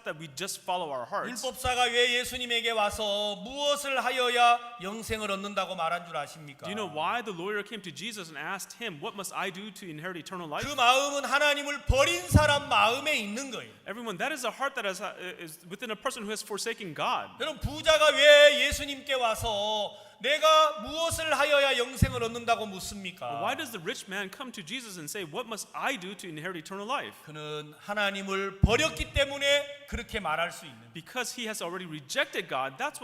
that we just follow our hearts. 율법사가 왜 예수님에게 와서 무엇을 하여야 영생을 얻는다고 말한 줄 아십니까? Do you know why the lawyer came to Jesus and asked him, what must I do to inherit eternal life? 그 마음은 하나님을 버린 사람 마음에 있는 거예요. Everyone, that is a heart that is within a person who has forsaken God. 여러분 부자가 왜 예수님께 와서 내가 무엇을 하여야 영생을 얻는다고 묻습니까? Why does the rich man come to Jesus and say, what must I do to inherit eternal life? 그는 하나님을 버렸기 때문에 그렇게 말할 수 있는. Because he has already rejected God. That's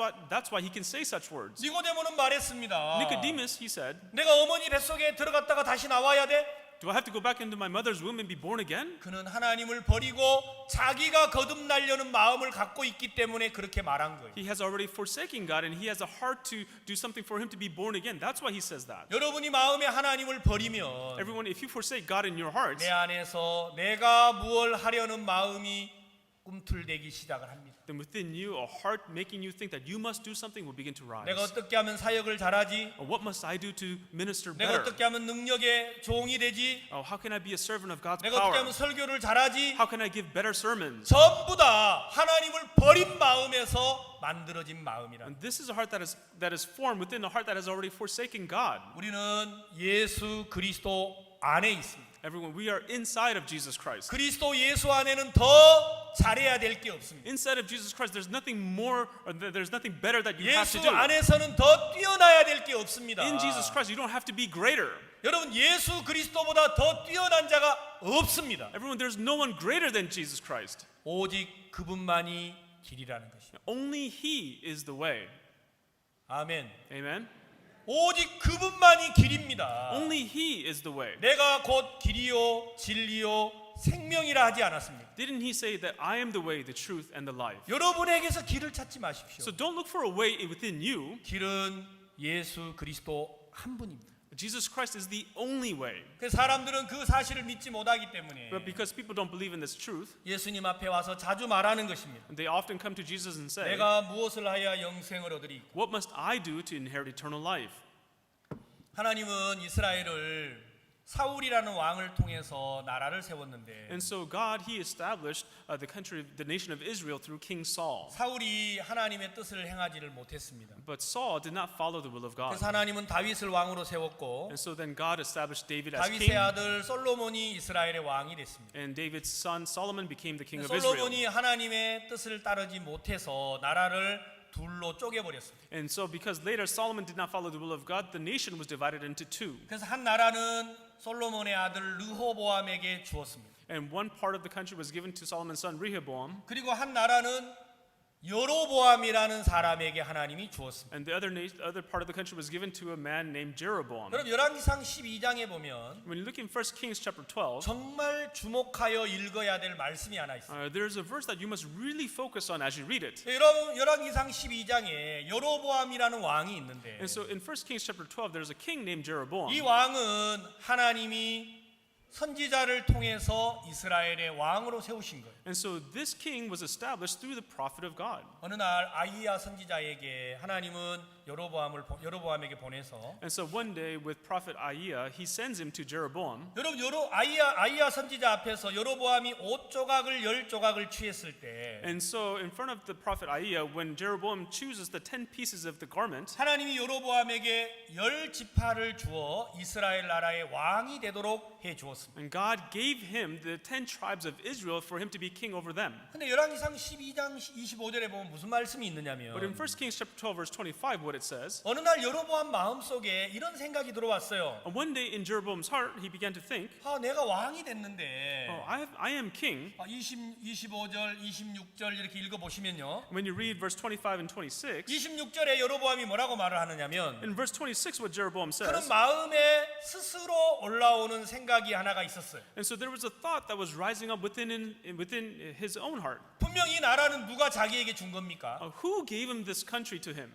why he can say such words. 니고데모는 말했습니다. Nicodemus, he said, 내가 어머니 뱃속에 들어갔다가 다시 나와야 돼? do I have to go back into my mother's womb and be born again? 그는 하나님을 버리고 자기가 거듭나려는 마음을 갖고 있기 때문에 그렇게 말한 거예요. He has already forsaken God and he has a heart to do something for him to be born again. That's why he says that. 여러분이 마음에 하나님을 버리면 Everyone, if you forsake God in your hearts, 내 안에서 내가 무엇을 하려는 마음이 꿈틀대기 시작을 합니다. then within you, a heart making you think that you must do something will begin to rise. 내가 어떻게 하면 사역을 잘하지? What must I do to minister 내가 better? 어떻게 하면 능력의 종이 되지? How can I be a servant of God's 내가 어떻게 power? 하면 설교를 잘하지? How can I give better sermons? 전부 다 하나님을 버린 마음에서 만들어진 마음이라. And this is a heart that is formed within a heart that has already forsaken God. 우리는 예수 그리스도 안에 있습니다. Everyone, we are inside of Jesus Christ. 그리스도 예수 안에는 더 잘해야 될 게 없습니다. Inside of Jesus Christ, there's nothing more, or there's nothing better that you have 예수 to do. 안에서는 더 뛰어나야 될 게 없습니다. In Jesus Christ, you don't have to be greater. 여러분 예수 그리스도보다 더 뛰어난 자가 없습니다. Everyone, there's no one greater than Jesus Christ. 오직 그분만이 길이라는 것이죠. Only He is the way. 아멘. Amen. 오직 그분만이 길입니다. Only He is the way. 내가 곧 길이요 진리요 생명이라 하지 않았습니까? Didn't He say that I am the way, the truth, and the life? 여러분에게서 길을 찾지 마십시오. So don't look for a way within you. 길은 예수 그리스도 한 분입니다. Jesus Christ is the only way. 그 사람들은 그 사실을 믿지 못하기 때문에 But because people don't believe in this truth, 예수님 앞에 와서 자주 말하는 것입니다. they often come to Jesus and say, 내가 무엇을 하여야 영생을 얻으리까? what must I do to inherit eternal life? 하나님은 이스라엘을 사울이라는 왕을 통해서 나라를 세웠는데 And so God, He established the nation of Israel through King Saul. 사울이 하나님의 뜻을 행하지를 못했습니다. But Saul did not follow the will of God. 그래서 하나님은 다윗을 왕으로 세웠고 And so then God established David as 다윗의 king, 아들 솔로몬이 이스라엘의 왕이 됐습니다. and David's son Solomon became the king of Israel. 솔로몬이 하나님의 뜻을 따르지 못해서 나라를 둘로 쪼개버렸습니다. And so because later Solomon did not follow the will of God, the nation was divided into two. 그래서 한 나라는 솔로몬의 아들 르호보암에게 주었습니다. And one part of the country was given to Solomon's son Rehoboam, 그리고 한 나라는 여로보암이라는 사람에게 하나님이 주었습니다. and the other part of the country was given to a man named Jeroboam. 그럼 열왕기상 12장에 보면 When you look in 1 Kings chapter 12, 정말 주목하여 읽어야 될 말씀이 하나 있어요. there's a verse that you must really focus on as you read it. 여러분 열왕기상 12장에 여로보암이라는 왕이 있는데 And so in 1 Kings chapter 12, there's a king named Jeroboam. 이 왕은 하나님이 선지자를 통해서 이스라엘의 왕으로 세우신 거예요. And so this king was established through the prophet of God. 어느 날 아이야 선지자에게 하나님은 여로보암에게 보내서 And so one day with prophet Aiah, he sends him to Jeroboam. 여러분 아이야 선지자 앞에서 여로보암이 옷 조각을 10조각을 취했을 때 And so in front of the prophet Aiah, when Jeroboam chooses the 10 pieces of the garment, 하나님이 여로보암에게 10지파를 주어 이스라엘 나라의 왕이 되도록 해 주었습니다. and God gave him the 10 tribes of Israel for him to be king over them. 근데 열왕기상 12장 25절에 보면 무슨 말씀이 있느냐면 But in 1 Kings chapter 12 verse 25 what it says, 어느 날 여로보암 마음속에 이런 생각이 들어왔어요. and one day in Jeroboam's heart he began to think, 내가 왕이 됐는데 oh, I am king. 25절, 26절 이렇게 읽어보시면요. When you read verse 25 and 26, 26절에 여로보암이 뭐라고 말을 하느냐면 in verse 26 what Jeroboam 그런 says, 마음에 스스로 올라오는 생각이 하나가 있었어요. and so there was a thought that was rising up within his own heart. 분명히 이 나라는 누가 자기에게 준 겁니까? Who gave him this country to him?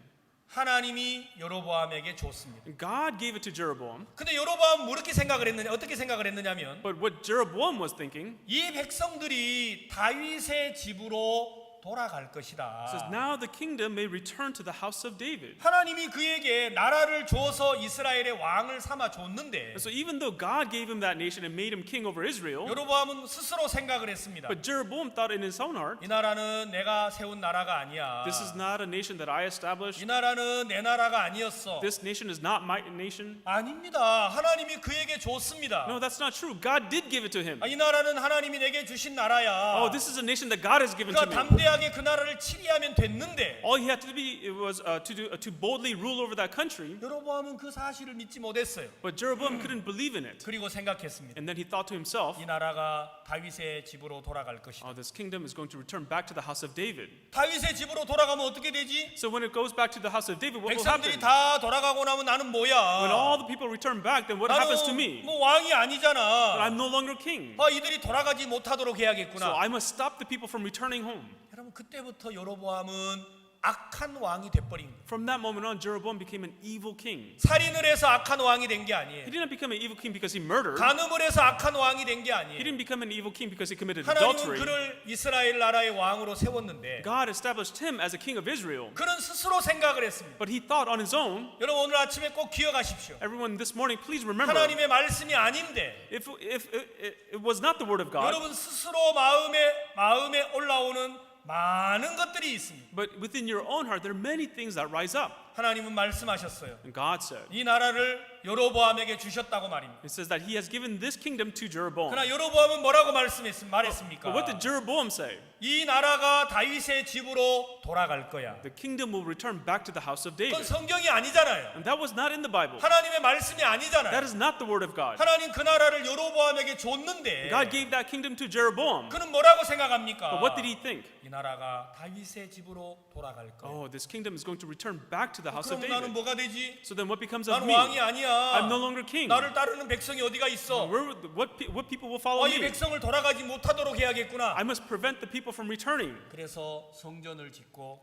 하나님이 여로보암에게 줬습니다. God gave it to Jeroboam. 근데 여로보암은 어떻게 생각을 했느냐면 But what Jeroboam was thinking 이 백성들이 다윗의 집으로 돌아갈 것이다. says, now the kingdom may return to the house of David. 하나님이 그에게 나라를 줘서 이스라엘의 왕을 삼아 줬는데 And so even though God gave him that nation and made him king over Israel, 여로보암은 스스로 생각을 했습니다. but Jeroboam thought in his own heart, 이 나라는 내가 세운 나라가 아니야. this is not a nation that I established. 이 나라는 내 나라가 아니었어. This nation is not my nation. 아닙니다. 하나님이 그에게 줬습니다. No, that's not true. God did give it to him. 이 나라는 하나님이 내게 주신 나라야. Oh, this is a nation that God has given to 그러니까 me. 담대하게 그 나라를 치리하면 됐는데 All he had to be was to boldly rule over that country. 여로보암은 그 사실을 믿지 못했어요. But Jeroboam couldn't believe in it. 그리고 생각했습니다. And then he thought to himself, 이 나라가 다윗의 집으로 돌아갈 것이다. oh, this kingdom is going to return back to the house of David. 다윗의 집으로 돌아가면 어떻게 되지? So when it goes back to the house of David, what will 백성들이 happen? 다 돌아가고 나면 나는 When 뭐야? all the people return back, then what happens to 나는 me? 뭐 왕이 아니잖아. I'm no longer king. 이들이 돌아가지 못하도록 So 해야겠구나. I must stop the people from returning home. 여러분 그때부터 여로보암은 악한 왕이 돼버린 거예요. From that moment on, Jeroboam became an evil king. 살인을 해서 악한 왕이 된 게 He 아니에요. didn't become an evil king because he murdered. 간음을 해서 악한 왕이 된 게 He 아니에요. didn't become an evil king because he committed 하나님은 adultery. 그를 이스라엘 나라의 왕으로 세웠는데 God established him as a king of Israel. 그는 스스로 생각을 했습니다. But he thought on his own. 여러분 오늘 아침에 꼭 기억하십시오. Everyone this morning, please remember, 하나님의 말씀이 아닌데 if it was not the word of God, 여러분 스스로 마음에 올라오는 많은 것들이 있습니다. but within your own heart, there are many things that rise up. 하나님은 말씀하셨어요. And God said, 이 나라를 여로보암에게 주셨다고 말입니다. it says that he has given this kingdom to Jeroboam. 그러나 여로보암은 뭐라고 말했습니까? But what did Jeroboam say? 이 나라가 다윗의 집으로 돌아갈 거야. The kingdom will return back to the house of 그건 David. 성경이 아니잖아요. And that was not in the Bible. 하나님의 말씀이 That 아니잖아요. is not the word of God. 하나님 그 나라를 여로보암에게 줬는데 God gave that kingdom to Jeroboam. 그는 뭐라고 생각합니까? But what did he think? 이 나라가 다윗의 집으로 돌아갈 거야. Oh, this kingdom is going to return back to the house of 그럼 나는 David. 뭐가 되지? So then what becomes of 나는 me? 왕이 아니야. I'm no longer king. 나를 따르는 백성이 어디가 있어? What people will follow 이 me? 백성을 돌아가지 못하도록 해야겠구나. I must prevent the people from returning. 그래서 성전을 짓고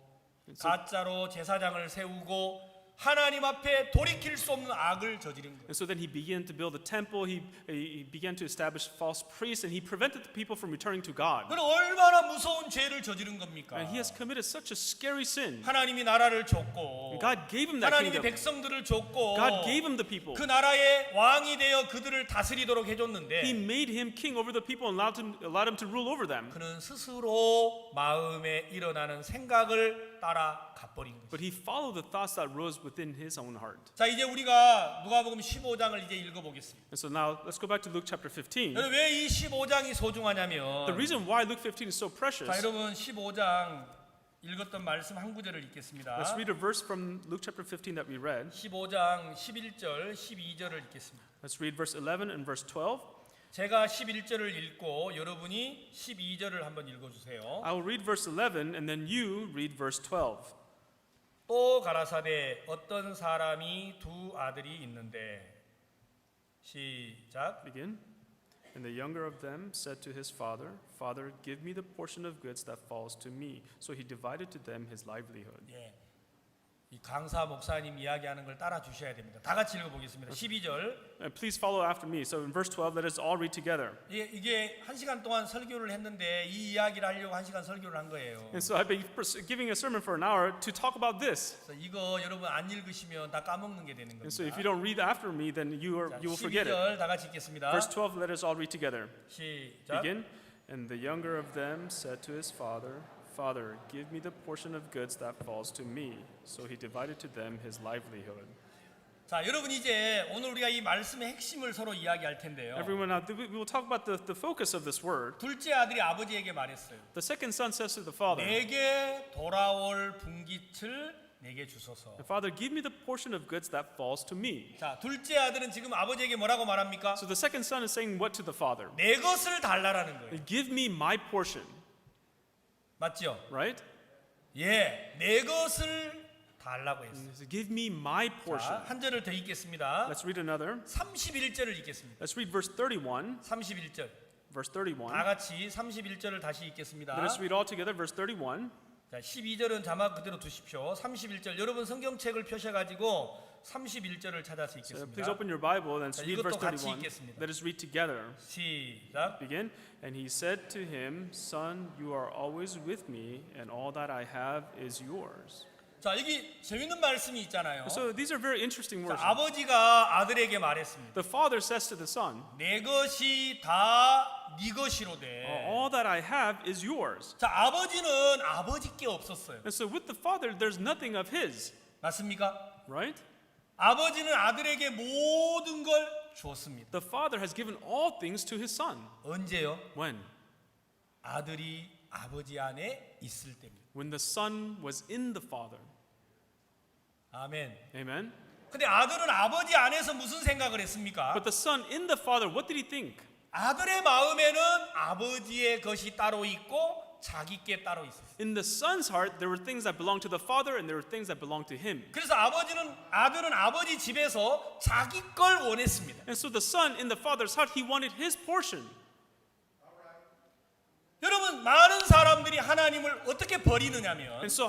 가짜로 제사장을 세우고 하나님 앞에 돌이킬 수 없는 악을 저지른 거예요. And so then he began to build a temple, he began to establish false priests, and he prevented the people from returning to God. 그럼 얼마나 무서운 죄를 저지른 겁니까? And he has committed such a scary sin. 하나님이 나라를 줬고 And God gave him that 하나님이 kingdom. 백성들을 줬고 God gave him the people. 그 나라의 왕이 되어 그들을 다스리도록 He 해줬는데 made him king over the people and allowed him to rule over them. 그는 스스로 마음에 일어나는 생각을 따라 가버린 거죠. But he followed the thoughts that rose within his own heart. 자, 이제 우리가 누가복음 15장을 이제 읽어보겠습니다. And so now let's go back to Luke chapter 15. 여러분, 왜 이 15장이 소중하냐면 The reason why Luke 15 is so precious. 자, 여러분 15장 읽었던 말씀 한 구절을 읽겠습니다. Let's read a verse from Luke chapter 15 that we read. 15장 11절, 12절을 읽겠습니다. Let's read verse 11 and verse 12. 제가 11절을 읽고 여러분이 12절을 한번 읽어주세요. I will read verse 11 and then you read verse 12. 또 가라사대 어떤 사람이 두 아들이 있는데 시작. Begin. And the younger of them said to his father, Father, give me the portion of goods that falls to me. So he divided to them his livelihood. 예. 이 강사 목사님 이야기하는 걸 따라 주셔야 됩니다. 다 같이 읽어보겠습니다. 12절. And please follow after me. So in verse 12, let us all read together. 이게 1시간 동안 설교를 했는데 이 이야기를 하려고 1시간 설교를 한 거예요. And so I've been giving a sermon for an hour to talk about this. 그래서 이거 여러분 안 읽으시면 다 까먹는 게 되는 And so if you 겁니다. don't read after me, then you will forget it. 12절 다 같이 읽겠습니다. Verse 12, let us all read together. 시작. Begin. And the younger of them said to his father, Father, give me the portion of goods that falls to me. So he divided to them his livelihood. 자, 여러분 이제 오늘 우리가 이 말씀의 핵심을 서로 이야기할 텐데요. Everyone, now we will talk about the focus of this word. 둘째 아들이 아버지에게 말했어요. The second son says to the father, 내게 돌아올 분깃을 내게 주소서. Father, give me the portion of goods that falls to me. 자, 둘째 아들은 지금 아버지에게 뭐라고 말합니까? So the second son is saying what to the father? 내 것을 달라라는 거예요. Give me my portion, 맞죠? right? 예, 내 것을 달라고 했어요. He said, give me my 자, portion. 한 절을 더 읽겠습니다. Let's read another. 31절을 읽겠습니다. Let's read verse 31. 31절. Verse 다 31. 같이 31절을 다시 읽겠습니다. Let us read all together verse 31. 자, 12절은 자막 그대로 두십시오. 31절. 여러분 성경책을 펴셔 가지고 31절을 찾아서 So please 읽겠습니다. open your Bible and 자, read verse 이것도 같이 31. 읽겠습니다. Let us read together. 시작. Begin. And he said to him, Son, you are always with me, and all that I have is yours. 자, 여기 재밌는 말씀이 있잖아요. So these are very interesting 자, words. 아버지가 아들에게 말했습니다. The father says to the son, 내 것이 다 네 것이로되. all that I have is yours. 자, 아버지는 아버지께 없었어요. And so with the father, there's nothing of his, 맞습니까? right? 아버지는 아들에게 모든 걸 주었습니다. The father has given all things to his son. 언제요? When? 아들이 아버지 안에 있을 때입니다. When the son was in the father. 아멘. Amen? 근데 아들은 아버지 안에서 무슨 생각을 했습니까? But the son in the father, what did he think? 아들의 마음에는 아버지의 것이 따로 있고 자기께 따로 있었어요. In the son's heart, there were things that belonged to the father and there were things that belonged to him. 그래서 아들은 아버지 집에서 자기 걸 원했습니다. And so the son in the father's heart, he wanted his portion. 여러분, 많은 사람들이 하나님을 어떻게 버리느냐면 And so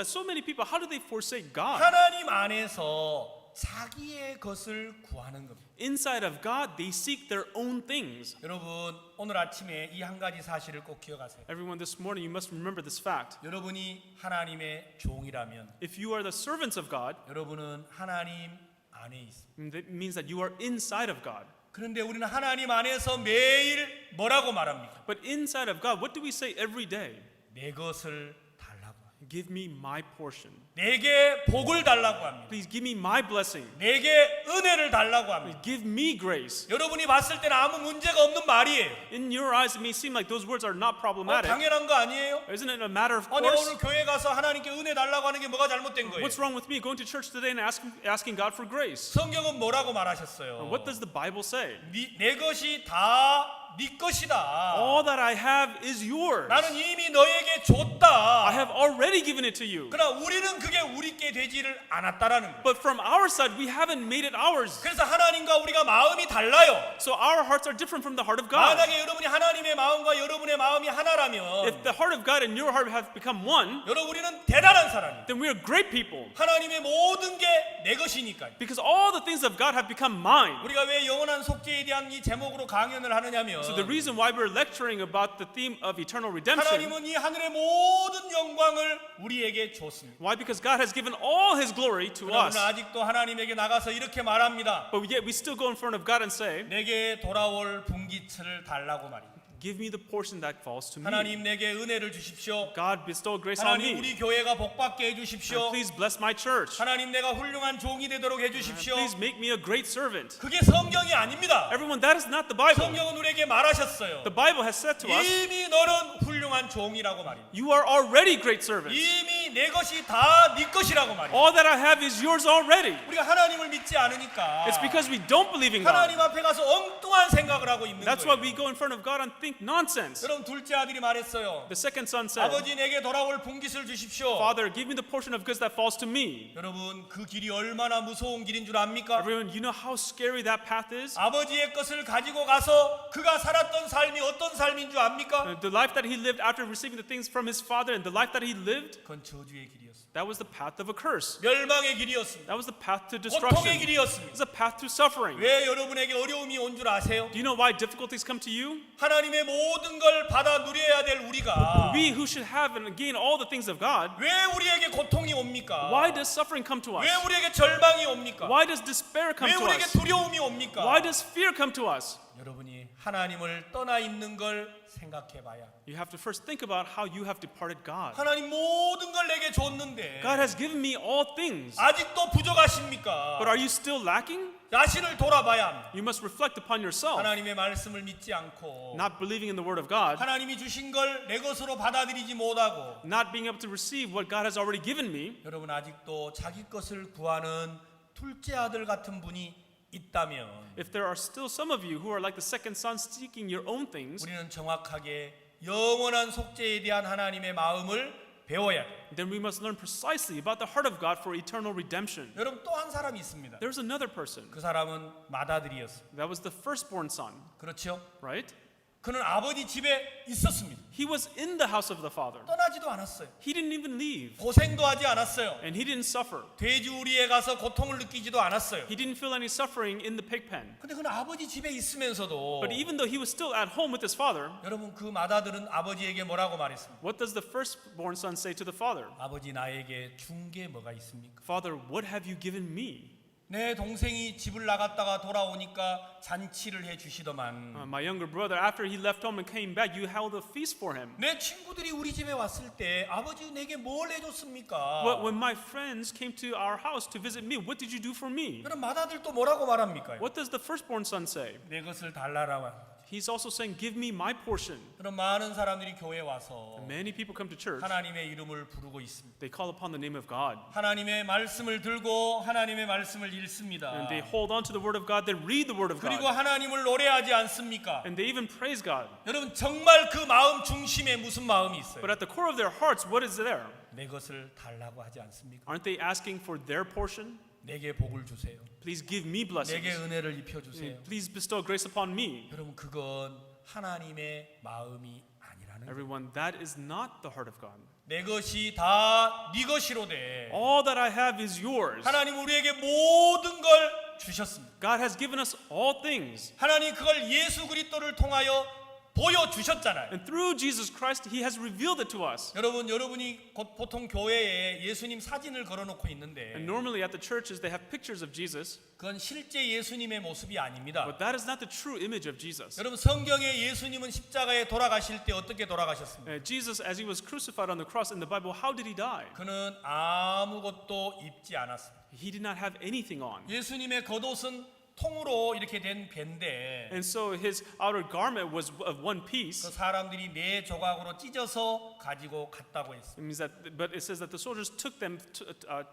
so many people, how do they forsake God? 하나님 안에서 자기의 것을 구하는 겁니다. Inside of God, they seek their own things. 여러분, 오늘 아침에 이 한 가지 사실을 꼭 기억하세요. Everyone, this morning, you must remember this fact. 여러분이 하나님의 종이라면 If you are the servants of God, 여러분은 하나님 안에 있습니다. that means that you are inside of God. 그런데 우리는 하나님 안에서 매일 뭐라고 말합니까? But inside of God, what do we say every day? 내 것을 달라고 합니다. Give me my portion. 내게 복을 달라고 합니다. Please give me my blessing. 내게 은혜를 달라고 합니다. Give me grace. 여러분이 봤을 때는 아무 문제가 없는 말이에요. In your eyes, it may seem like those words are not problematic. 당연한 거 아니에요? Isn't it a matter of 내가 course? 오늘 교회 가서 하나님께 은혜 달라고 하는 게 뭐가 잘못된 거예요? What's wrong with me going to church today and asking God for grace? 성경은 뭐라고 말하셨어요? What does the Bible say? 내 것이 다 네 것이다. All that I have is yours. 나는 이미 너에게 줬다. I have already given it to you. 그러나 우리는 그게 우리께 되지를 않았다라는 거예요. But from our side, we haven't made it ours. 그래서 하나님과 우리가 마음이 달라요. So our hearts are different from the heart of God. 만약에 여러분이 하나님의 마음과 여러분의 마음이 하나라면 If the heart of God and your heart have become one, 여러분 우리는 대단한 사람이에요. then we are great people. 하나님의 모든 게 내 것이니까요. Because all the things of God have become mine. 우리가 왜 영원한 속죄에 대한 이 제목으로 강연을 하느냐면 So the reason why we're lecturing about the theme of eternal redemption, 하나님은 이 하늘의 모든 영광을 우리에게 줬습니다. why? Because God has given all His glory to us. 그러나 아직도 하나님에게 나가서 이렇게 말합니다. But yet we still go in front of God and say, 내게 돌아올 분깃을 달라고 말입니다. give me the portion that falls to me. 하나님 내게 은혜를 주십시오. God bestow grace on 하나님 me. 우리 교회가 복받게 And 해주십시오. please bless my church. 하나님 내가 훌륭한 종이 되도록 해주십시오. Please make me a great servant. 그게 성경이 아닙니다. Everyone, that is not the Bible. 성경은 우리에게 말하셨어요. The Bible has said to us, 이미 너는 훌륭한 종이라고 말입니다. you are already great servants. 이미 내 것이 다 네 것이라고 말입니다. All that I have is yours already. 우리가 하나님을 믿지 않으니까 It's because we don't believe in God. 하나님 앞에 가서 엉뚱한 생각을 하고 있는 That's why 거예요. we go in front of God and think nonsense. 여러분 둘째 아들이 말했어요. The second son said, 아버지 내게 돌아올 분깃을 주십시오. Father, give me the portion of goods that falls to me. 여러분 그 길이 얼마나 무서운 길인 줄 압니까? Everyone, you know how scary that path is? 아버지의 것을 가지고 가서 그가 살았던 삶이 어떤 삶인 줄 압니까? The life that he lived after receiving the things from his father and the life that he lived, 그건 저주의 길이었습니다. that was the path of a curse. 멸망의 길이었습니다. That was the path to 고통의 destruction. It 길이었습니다. was a path to suffering. 왜 여러분에게 어려움이 온 줄 아세요? Do you know why difficulties come to you? 하나님의 모든 걸 받아 누려야 될 우리가 We who should have and gain all the things of God, 왜 우리에게 고통이 옵니까? why does suffering come to us? 왜 우리에게 절망이 옵니까? Why does despair come 왜 to 우리에게 us? 두려움이 옵니까? Why does fear come to us? 여러분이 하나님을 떠나 있는 걸 생각해 봐야. You have to first think about how you have departed God. 하나님 모든 걸 내게 줬는데 God has given me all things, 아직도 부족하십니까? but are you still lacking? 자신을 돌아봐야 합니다. You must reflect upon yourself, 하나님의 말씀을 믿지 않고 not believing in the word of God, 하나님이 주신 걸 내 것으로 받아들이지 못하고 not being able to receive what God has already given me. 여러분 아직도 자기 것을 구하는 둘째 아들 같은 분이 있다면 If there are still some of you who are like the second son seeking your own things, 우리는 정확하게 영원한 속죄에 대한 하나님의 마음을 배워야 돼요. then we must learn precisely about the heart of God for eternal redemption. 여러분 또 한 사람이 있습니다. There's another person. 그 사람은 맏아들이었어요. That was the firstborn son, 그렇죠? right? 그는 아버지 집에 있었습니다. He was in the house of the father. 떠나지도 않았어요. He didn't even leave, 고생도 하지 않았어요. and he didn't suffer. 돼지우리에 가서 고통을 느끼지도 않았어요. He didn't feel any suffering in the pig pen. 근데 그는 아버지 집에 있으면서도 But even though he was still at home with his father, 여러분 그 맏아들은 아버지에게 뭐라고 말했습니까? what does the firstborn son say to the father? 아버지 나에게 준 게 뭐가 있습니까? Father, what have you given me? 내 동생이 집을 나갔다가 돌아오니까 잔치를 해 주시더만 My younger brother, after he left home and came back, you held a feast for him. 내 친구들이 우리 집에 왔을 때 아버지 내게 뭘 해줬습니까? But when my friends came to our house to visit me, what did you do for me? 그럼 맏아들 또 뭐라고 말합니까? What does the firstborn son say? 내 것을 달라라. He's also saying, give me my portion. 그럼 많은 사람들이 교회에 와서 Many people come to church. 하나님의 이름을 부르고 있습니다. They call upon the name of God. 하나님의 말씀을 들고 하나님의 말씀을 읽습니다. And they hold on to the word of God, they read the word of 그리고 God. 하나님을 노래하지 않습니까? And they even praise God. 여러분 정말 그 마음 중심에 무슨 마음이 있어요? But at the core of their hearts, what is there? 내 것을 달라고 하지 않습니까? Aren't they asking for their portion? 내게 복을 주세요. Please give me 내게 blessings. 은혜를 입혀 주세요. Please bestow grace upon me. 여러분 그건 하나님의 마음이 아니라는 거예요. Everyone, that is not the heart of God. 내 것이 다 네 것이로되 All that I have is yours. 하나님 우리에게 모든 걸 주셨습니다. God has given us all things. 하나님 그걸 예수 그리스도를 통하여 보여주셨잖아요. And through Jesus Christ, He has revealed it to us. 여러분이 보통 교회에 예수님 사진을 걸어놓고 있는데 And normally at the churches, they have pictures of Jesus, 그건 실제 예수님의 모습이 아닙니다. but that is not the true image of Jesus. 여러분 성경에 예수님은 십자가에 돌아가실 때 어떻게 돌아가셨습니까? Jesus, as He was crucified on the cross in the Bible, how did He die? 그는 아무것도 입지 않았습니다. He did not have anything on. 예수님의 겉옷은 통으로 이렇게 된 배인데 And so his outer garment was of one 그 piece. 사람들이 네 조각으로 찢어서 가지고 갔다고 했어요. It means that, but it says that the soldiers took them,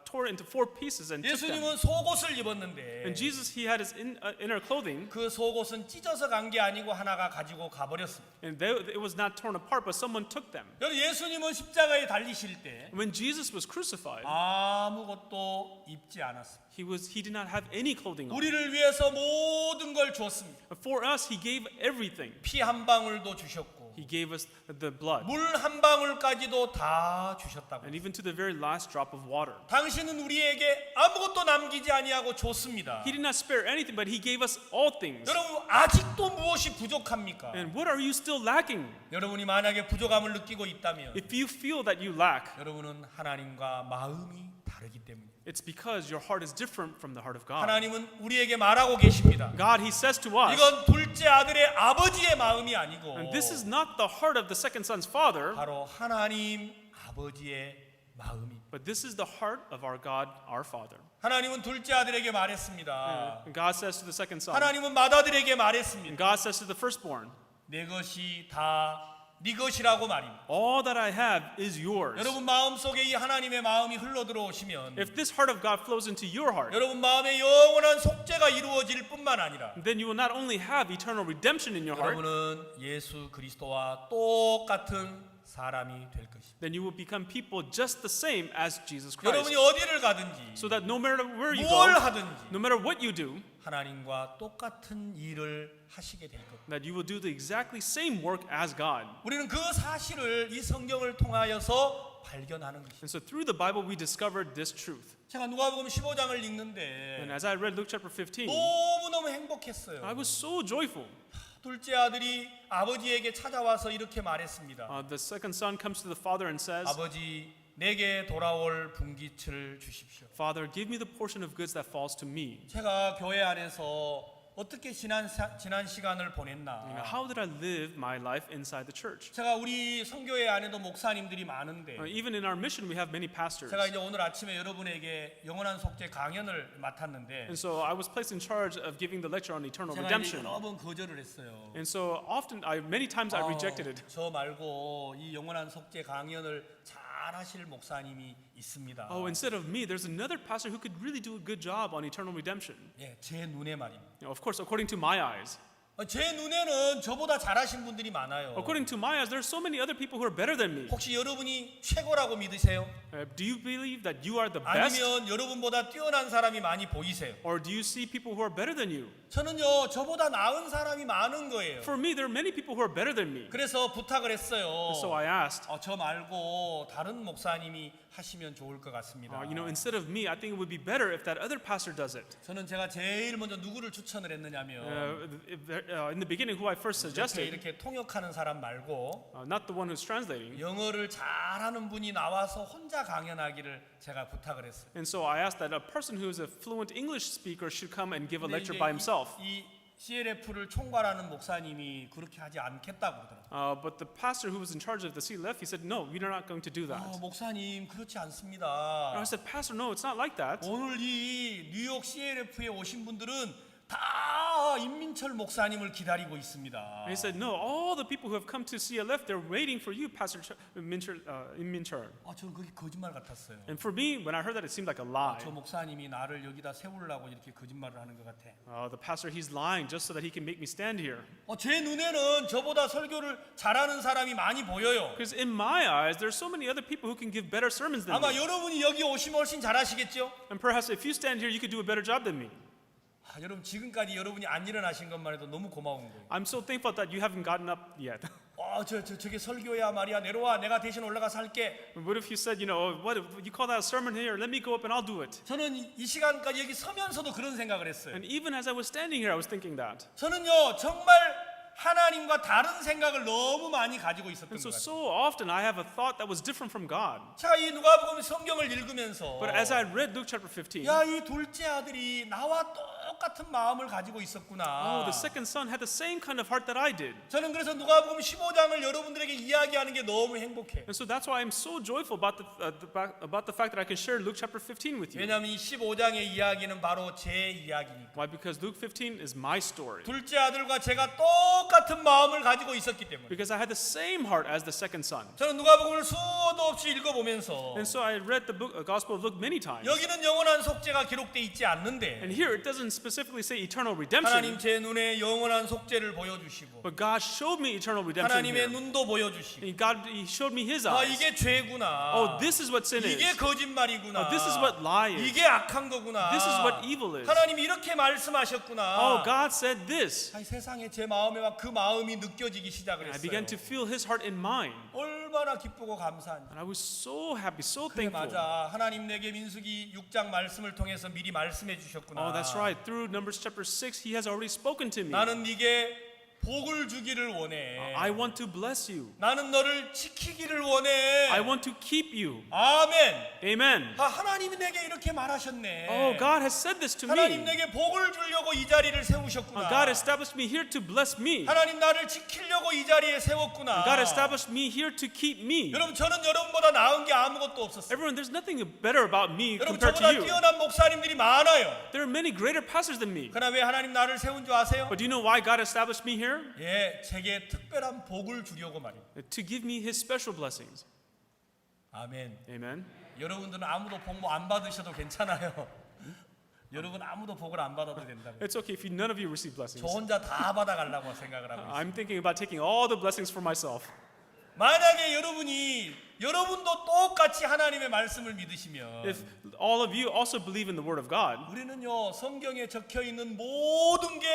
tore it into 4 pieces and took them. 예수님은 속옷을 입었는데 And Jesus, he had his inner clothing, 그 속옷은 찢어서 간 게 아니고 하나가 가지고 가버렸습니다. and it was not torn apart, but someone took them. 여러분 예수님은 십자가에 달리실 때 When Jesus was crucified, 아무것도 입지 않았습니다. he did not have any clothing on. 우리를 위해서 모든 걸 주었습니다. For us, he gave everything. 피 한 방울도 주셨고 He gave us the blood, 물 한 방울까지도 다 주셨다고. and even to the very last drop of water. 당신은 우리에게 아무것도 남기지 아니하고 줬습니다. He did not spare anything, but he gave us all things. 여러분 아직도 무엇이 부족합니까? And what are you still lacking? 여러분이 만약에 부족함을 느끼고 있다면 If you feel that you lack, 여러분은 하나님과 마음이 다르기 때문입니다. it's because your heart is different from the heart of God. 하나님은 우리에게 말하고 계십니다. God, he says to us, 이건 둘째 아들의 아버지의 마음이 아니고 and this is not the heart of the second son's father, 바로 하나님 아버지의 마음입니다. but this is the heart of our God, our Father. 하나님은 둘째 아들에게 말했습니다. And God says to the second son, 하나님은 맏아들에게 and 말했습니다. God says to the firstborn, 내 것이 다 네 것이라고 말입니다. all that I have is yours. 여러분 마음속에 이 하나님의 마음이 흘러 들어오시면 If this heart of God flows into your heart, 여러분 마음에 영원한 속죄가 이루어질 뿐만 아니라 then you will not only have eternal redemption in your heart, 여러분은 예수 그리스도와 똑같은 사람이 될 것입니다. then you will become people just the same as Jesus 여러분이 Christ. 어디를 가든지 So that no matter where you 뭘 go, 하든지 no matter what you do, 하나님과 똑같은 일을 하시게 될 겁니다. that you will do the exactly same work as God. 우리는 그 사실을 이 성경을 통하여서 발견하는 것입니다. And so through the Bible, we discovered this truth. 제가 누가복음 15장을 And 읽는데 as I read Luke chapter 15, 너무너무 행복했어요. I was so joyful. 둘째 아들이 아버지에게 찾아와서 이렇게 말했습니다. The second son comes to the father and says, 아버지 내게 돌아올 분깃을 주십시오. Father, give me the portion of goods that falls to me. 제가 교회 안에서 어떻게 지난 시간을 보냈나? How did I live my life inside the church? 제가 우리 선교회 안에도 목사님들이 많은데 Even in our mission, we have many pastors. 제가 이제 오늘 아침에 여러분에게 영원한 속죄 강연을 맡았는데 And so I was placed in charge of giving the lecture on eternal 제가 이제 redemption. 여러 번 거절을 했어요. And so often, many times I rejected it. 저 말고 이 영원한 속죄 강연을 잘 하실 목사님이 있습니다. Oh, instead of me, there's another pastor who could really do a good job on eternal redemption. 예, 제 눈에 말입니다. Of course, according to my eyes. 제 눈에는 저보다 잘하신 분들이 많아요. According to my eyes, there's so many other people who are better than me. 혹시 여러분이 최고라고 믿으세요? Do you believe that you are the best? 아니면 여러분보다 뛰어난 사람이 많이 보이세요? Or do you see people who are better than you? 저는요 저보다 나은 사람이 많은 거예요. For me, there are many people who are better than me. 그래서 부탁을 했어요. So I asked, 저 말고 다른 목사님이 하시면 좋을 것 같습니다. instead of me, I think it would be better if that other pastor does it. 저는 제가 제일 먼저 누구를 추천을 했느냐면 In the beginning, who I first suggested, 이렇게 통역하는 사람 말고 not the one who's translating. 영어를 잘하는 분이 나와서 혼자 강연하기를 제가 부탁을 했어요. And so I asked that a person who is a fluent English speaker should come and give a 근데 lecture 이제 by himself. 이 CLF를 총괄하는 목사님이 그렇게 하지 않겠다고 그러더라고요. But the pastor who was in charge of the CLF, he said, no, we are not going to do that. 목사님 그렇지 않습니다. And I said, Pastor, no, it's not like that. 오늘 이 뉴욕 CLF에 오신 분들은 다 임민철 목사님을 기다리고 있습니다. And he said, no, all the people who have come to CLF, they're waiting for you, Pastor Mincher. 저는 그게 거짓말 같았어요. And for me, when I heard that, it seemed like a lie. 저 목사님이 나를 여기다 세우려고 이렇게 거짓말을 하는 것 같아. The pastor, he's lying just so that he can make me stand here. 제 눈에는 저보다 설교를 잘하는 사람이 많이 보여요. Because in my eyes, there's so many other people who can give better sermons than 아마 me. 여러분이 여기 오시면 훨씬 잘하시겠죠? And perhaps if you stand here, you could do a better job than me. 여러분 지금까지 여러분이 안 일어나신 것만 해도 너무 고마운 거예요. I'm so thankful that you haven't gotten up yet. 저게 설교야 말이야. 내려와. 내가 대신 올라가서 할게. What if you said, what if you call that a sermon here? Let me go up and I'll do it. 저는 이 시간까지 여기 서면서도 그런 생각을 했어요. And even as I was standing here, I was thinking that. 저는요 정말 하나님과 다른 생각을 너무 많이 가지고 있었던 And 것 so 같아요. often I have a thought that was different from God. 제가 이 누가복음 성경을 읽으면서 But as I read Luke chapter 15, 야, 이 둘째 아들이 나와 똑같은 마음을 가지고 있었구나. Oh, the second son had the same kind of heart that I did. 저는 그래서 누가복음 15장을 여러분들에게 이야기하는 게 너무 행복해. And so that's why I'm so joyful about the fact that I can share Luke chapter 15 with you. 왜냐하면 이 15장의 이야기는 바로 제 이야기니까. Why? Because Luke 15 is my story. 둘째 아들과 제가 똑같은 마음을 가지고 있었기 때문에. Because I had the same heart as the second son. 저는 누가복음을 수도 없이 읽어보면서 And so I read the Gospel of Luke many times. 여기는 영원한 속죄가 기록돼 있지 않는데 And here it doesn't specifically say eternal 하나님 redemption. 제 눈에 영원한 속죄를 보여주시고 But God showed me eternal redemption 하나님의 here. 눈도 보여주시고 And God, He showed me His 아 eyes. 이게 죄구나. Oh, this is what sin 이게 is. 거짓말이구나. Oh, this is what lie is. 이게 악한 거구나. This is what evil is. 하나님이 이렇게 말씀하셨구나. Oh, God said this. 아니, 세상에 제 마음에 막 그 마음이 느껴지기 시작을 And I 했어요. began to feel His heart in mine. 얼마나 기쁘고 감사한지. And I was so happy, so 그래 thankful. 맞아. 하나님 내게 민수기 6장 말씀을 통해서 미리 말씀해 주셨구나. Oh, that's right. Through Numbers chapter 6, He has already spoken to me. 나는 네게 복을 주기를 원해. I want to bless you. 나는 너를 지키기를 원해. I want to keep you. 아멘. Amen. 아, 하나님이 내게 이렇게 말하셨네. Oh, God has said this to 하나님 me. 내게 복을 주려고 이 자리를 세우셨구나. God established me here to bless me. 하나님 나를 지키려고 이 자리에 세웠구나. God established me here to keep me. 여러분 저는 여러분보다 나은 게 아무것도 없었어요. Everyone, there's nothing better about me 여러분 compared to 저보다 you. 뛰어난 목사님들이 많아요. There are many greater pastors than me. 그러나 왜 하나님 나를 세운 줄 아세요? But do you know why God established me here? 예, 제게 특별한 복을 주려고 말이에요. To give me His special blessings. 아멘. Amen. 여러분들은 아무도 복 안 받으셔도 괜찮아요. 여러분 아무도 복을 안 받아도 된다고. It's okay if none of you receive blessings. 저 혼자 다 받아가려고 생각을 하고 있어요. I'm thinking about taking all the blessings for myself. 만약에 여러분도 똑같이 하나님의 말씀을 믿으시면 If all of you also believe in the Word of God, 우리는요 성경에 적혀 있는 모든 게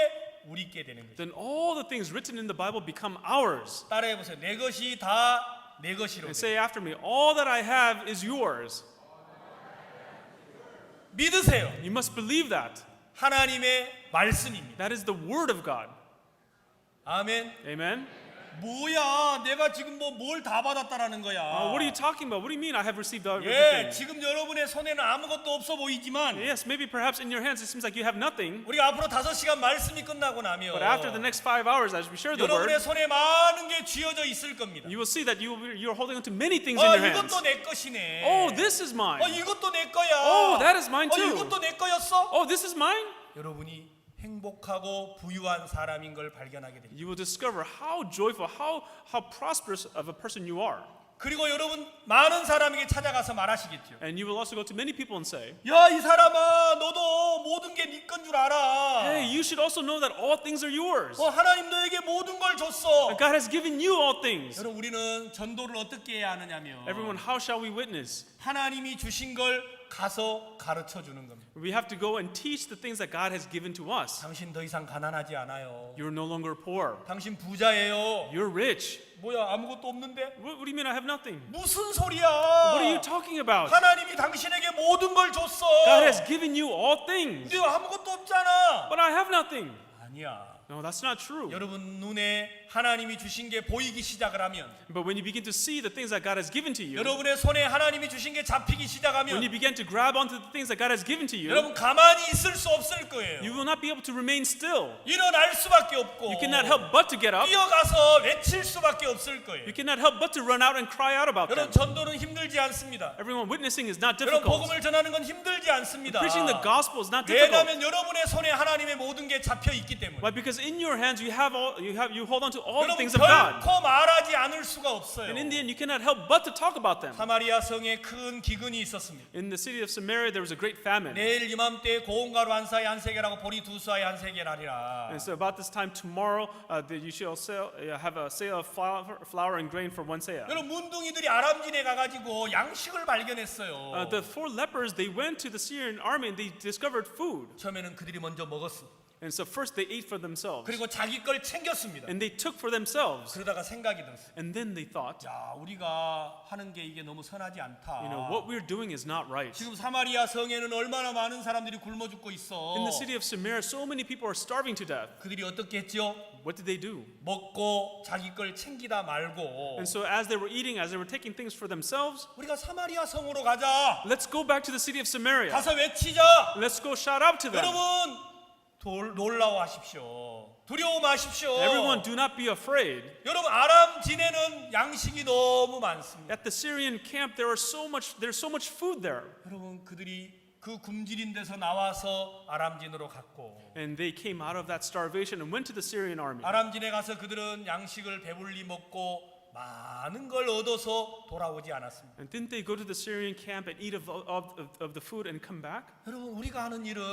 우리께 되는 거죠. then all the things written in the Bible become ours. 따라해 보세요. 내 것이 다 내 것이로. And say after me, all that I have is yours. 믿으세요. You must believe that. 하나님의 말씀입니다. That is the Word of God. 아멘. Amen. 뭐야? 내가 지금 뭘 다 받았다라는 거야. What are you talking about? What do you mean I have received 예, everything? 지금 여러분의 손에는 아무것도 없어 보이지만 Yes, maybe perhaps in your hands it seems like you have nothing. 우리가 앞으로 5시간 말씀이 끝나고 나면 But after the next 5 hours, as we share the 여러분의 Word, 손에 많은 게 쥐어져 있을 겁니다. you will see that you're holding on to many things in your hands. 이것도 내 것이네. Oh, this is mine. 이것도 내 거야. Oh, that is mine too. 이것도 내 거였어. Oh, this is mine. 여러분이 행복하고 부유한 사람인 걸 발견하게 됩니다. You will discover how joyful, how prosperous of a person you are. 그리고 여러분 많은 사람에게 찾아가서 말하시겠죠. And you will also go to many people and say, 야, 이 사람아, 너도 모든 게 네 건 줄 알아. hey, you should also know that all things are yours. 하나님 너에게 모든 걸 줬어. God has given you all things. 여러분 우리는 전도를 어떻게 해야 하느냐면 Everyone, how shall we witness? 하나님이 주신 걸 가서 가르쳐 주는 겁니다. We have to go and teach the things that God has given to us. 당신 더 이상 가난하지 않아요. You're no longer poor. 당신 부자예요. You're rich. 뭐야, 아무것도 없는데? What do you mean I have nothing? 무슨 소리야? What are you talking about? 하나님이 당신에게 모든 걸 줬어. God has given you all things. 근데 아무것도 없잖아. But I have nothing. 아니야. No, that's not true. 여러분 눈에 하나님이 주신 게 보이기 시작을 하면 But when you begin to see the things that God has given to you, 여러분의 손에 하나님이 주신 게 잡히기 when 시작하면 you begin to grab onto the things that God has given to you, 여러분 가만히 있을 수 없을 거예요. you will not be able to remain still. 일어날 수밖에 없고 You cannot help but to get up. 뛰어가서 외칠 수밖에 없을 거예요. You cannot help but to run out and cry out about them. 여러분 전도는 힘들지 않습니다. Everyone, witnessing is not 여러분 difficult. 복음을 전하는 건 힘들지 않습니다. Preaching the gospel is not difficult. 왜냐하면 여러분의 손에 하나님의 모든 게 잡혀 있기 때문에. Why? Because in your hands you hold on to all the 여러분 things of God. 결코 말하지 않을 수가 없어요. And in the end, you cannot help but to talk about them. 사마리아 성에 큰 기근이 있었습니다. In the city of Samaria, there was a great famine. 내일 이맘때 고운가루 한 사이 한 세겔하고 보리 두 사이 한 세겔하리라. And so about this time tomorrow, you shall have a sale of flour and grain for 1 seah. 여러분 문둥이들이 아람진에 가가지고 양식을 발견했어요. The 4 lepers, they went to the Syrian army and they discovered food. 처음에는 그들이 먼저 먹었어. And so first they ate for themselves. 그리고 자기 걸 챙겼습니다. And they took for themselves. 그러다가 생각이 들었어. And then they thought, 야, 우리가 하는 게 이게 너무 선하지 않다. what we're doing is not right. 지금 사마리아 성에는 얼마나 많은 사람들이 굶어 죽고 있어. In the city of Samaria, so many people are starving to death. 그들이 어떻게 했죠? What did they do? 먹고 자기 걸 챙기다 말고 And so as they were eating, as they were taking things for themselves, 우리가 사마리아 성으로 가자. let's go back to the city of Samaria. 가서 외치자. Let's go shout out to them. 여러분 놀라워하십시오. 두려워 마십시오. Everyone, do not be afraid. 여러분 아람 진에는 양식이 너무 많습니다. At the Syrian camp, there's so much food there. 여러분 그들이 그 굶주린 데서 나와서 아람진으로 갔고 And they came out of that starvation and went to the Syrian army. 아람진에 가서 그들은 양식을 배불리 먹고 많은 걸 얻어서 돌아오지 않았습니다. And didn't they go to the Syrian camp and eat of the food and come back? 여러분 우리가 하는 일은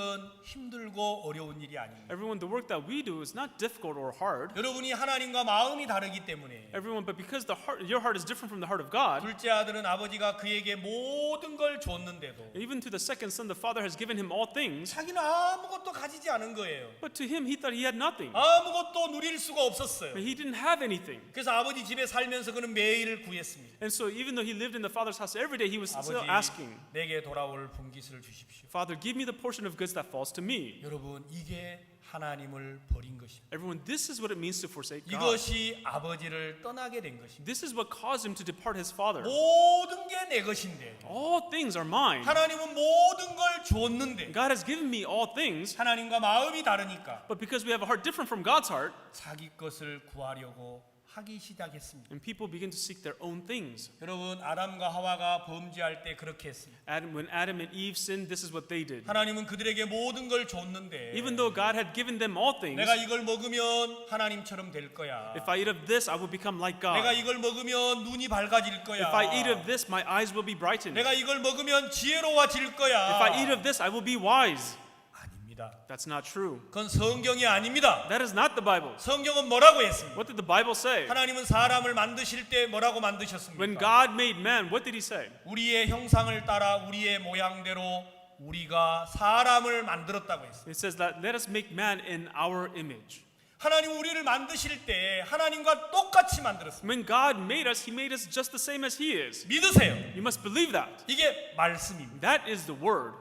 힘들고 어려운 일이 아닙니다. Everyone, the work that we do is not difficult or hard. 여러분이 하나님과 마음이 다르기 때문에 Everyone, but because your heart is different from the heart of God, 둘째 아들은 아버지가 그에게 모든 걸 줬는데도 even to the second son, the father has given him all things, 자기는 아무것도 가지지 않은 거예요. but to him, he thought he had nothing. 아무것도 누릴 수가 없었어요. He didn't have anything. 그래서 아버지 집에 살면서 그는 매일 구했습니다. And so even though he lived in the father's house every day, he was still 아버지 asking, 내게 돌아올 분깃을 주십시오. Father, give me the portion of goods that falls to me. 여러분 이게 하나님을 버린 것입니다. Everyone, this is what it means to forsake God. 이것이 아버지를 떠나게 된 것입니다. This is what caused him to depart his father. 모든 게 내 것인데 All things are mine. 하나님은 모든 걸 줬는데 God has given me all things, 하나님과 마음이 다르니까 but because we have a heart different from God's heart, 자기 것을 구하려고 하기 시작했습니다. and people begin to seek their own things. 여러분 아담과 하와가 범죄할 때 그렇게 했습니다. When Adam and Eve sinned, this is what they did. 하나님은 그들에게 모든 걸 줬는데 Even though God had given them all things, 내가 이걸 먹으면 하나님처럼 될 거야. if I eat of this, I will become like 내가 God. 이걸 먹으면 눈이 밝아질 거야. If I eat of this, my eyes will be brightened. 내가 이걸 먹으면 지혜로워질 거야. If I eat of this, I will be wise. 아닙니다. That's not true. 그건 성경이 아닙니다. That is not the Bible. 성경은 뭐라고 했습니까? What did the Bible say? 하나님은 사람을 만드실 때 뭐라고 When 만드셨습니까? God made man, what did he say? 우리의 형상을 따라 우리의 모양대로 우리가 사람을 만들었다고 했어요. It says that let us make man in our image. 하나님 우리를 만드실 때 하나님과 똑같이 만들었습니다. When God made us, he made us just the same as he is. 믿으세요. You must believe that. 이게 말씀입니다. That is the word.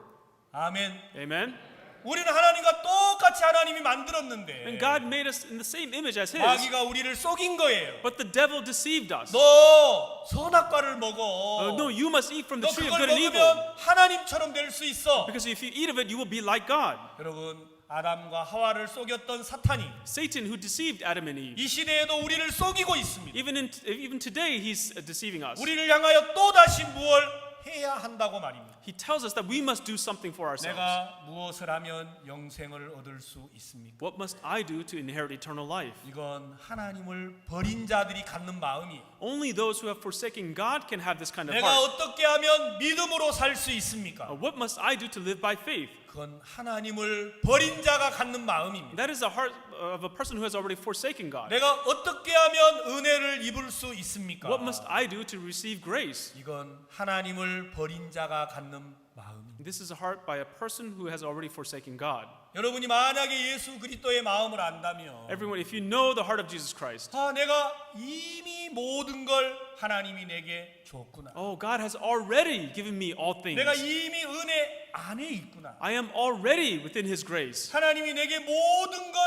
아멘. Amen. 우리는 하나님과 똑같이 하나님이 And 만들었는데 God made us in the same image as his. 마귀가 우리를 속인 거예요. But the devil deceived us. 너 선악과를 먹어. No, you must eat from the 너 tree of 그걸 good and evil. 먹으면 하나님처럼 될 수 있어. Because if you eat of it, you will be like God. 여러분 아담과 하와를 속였던 사탄이 Satan, who deceived Adam and Eve. 이 시대에도 우리를 속이고 있습니다. Even today, he's deceiving us. 우리를 향하여 또 다시 무엇을 해야 한다고 말입니다. He tells us that we must do something for ourselves. 내가 무엇을 하면 영생을 얻을 수 있습니까? What must I do to inherit eternal life? 이건 하나님을 버린 자들이 갖는 마음이. Only those who have forsaken God can have this kind of 내가 heart. 어떻게 하면 믿음으로 살 수 있습니까? What must I do to live by faith? 그건 하나님을 버린 자가 갖는 마음입니다. That is the heart of a person who has already forsaken God. 내가 어떻게 하면 은혜를 입을 수 있습니까? What must I do to receive grace? 이건 하나님을 버린 자가 갖는 마음입니다. This is a heart by a person who has already forsaken God. 여러분이 만약에 예수 그리스도의 마음을 안다면 Everyone, if you know the heart of Jesus Christ, 내가 이미 모든 걸 하나님이 내게 줬구나. oh, God has already given me all things. 내가 이미 은혜 안에 있구나. I am already within His grace. 하나님이 내게 모든 걸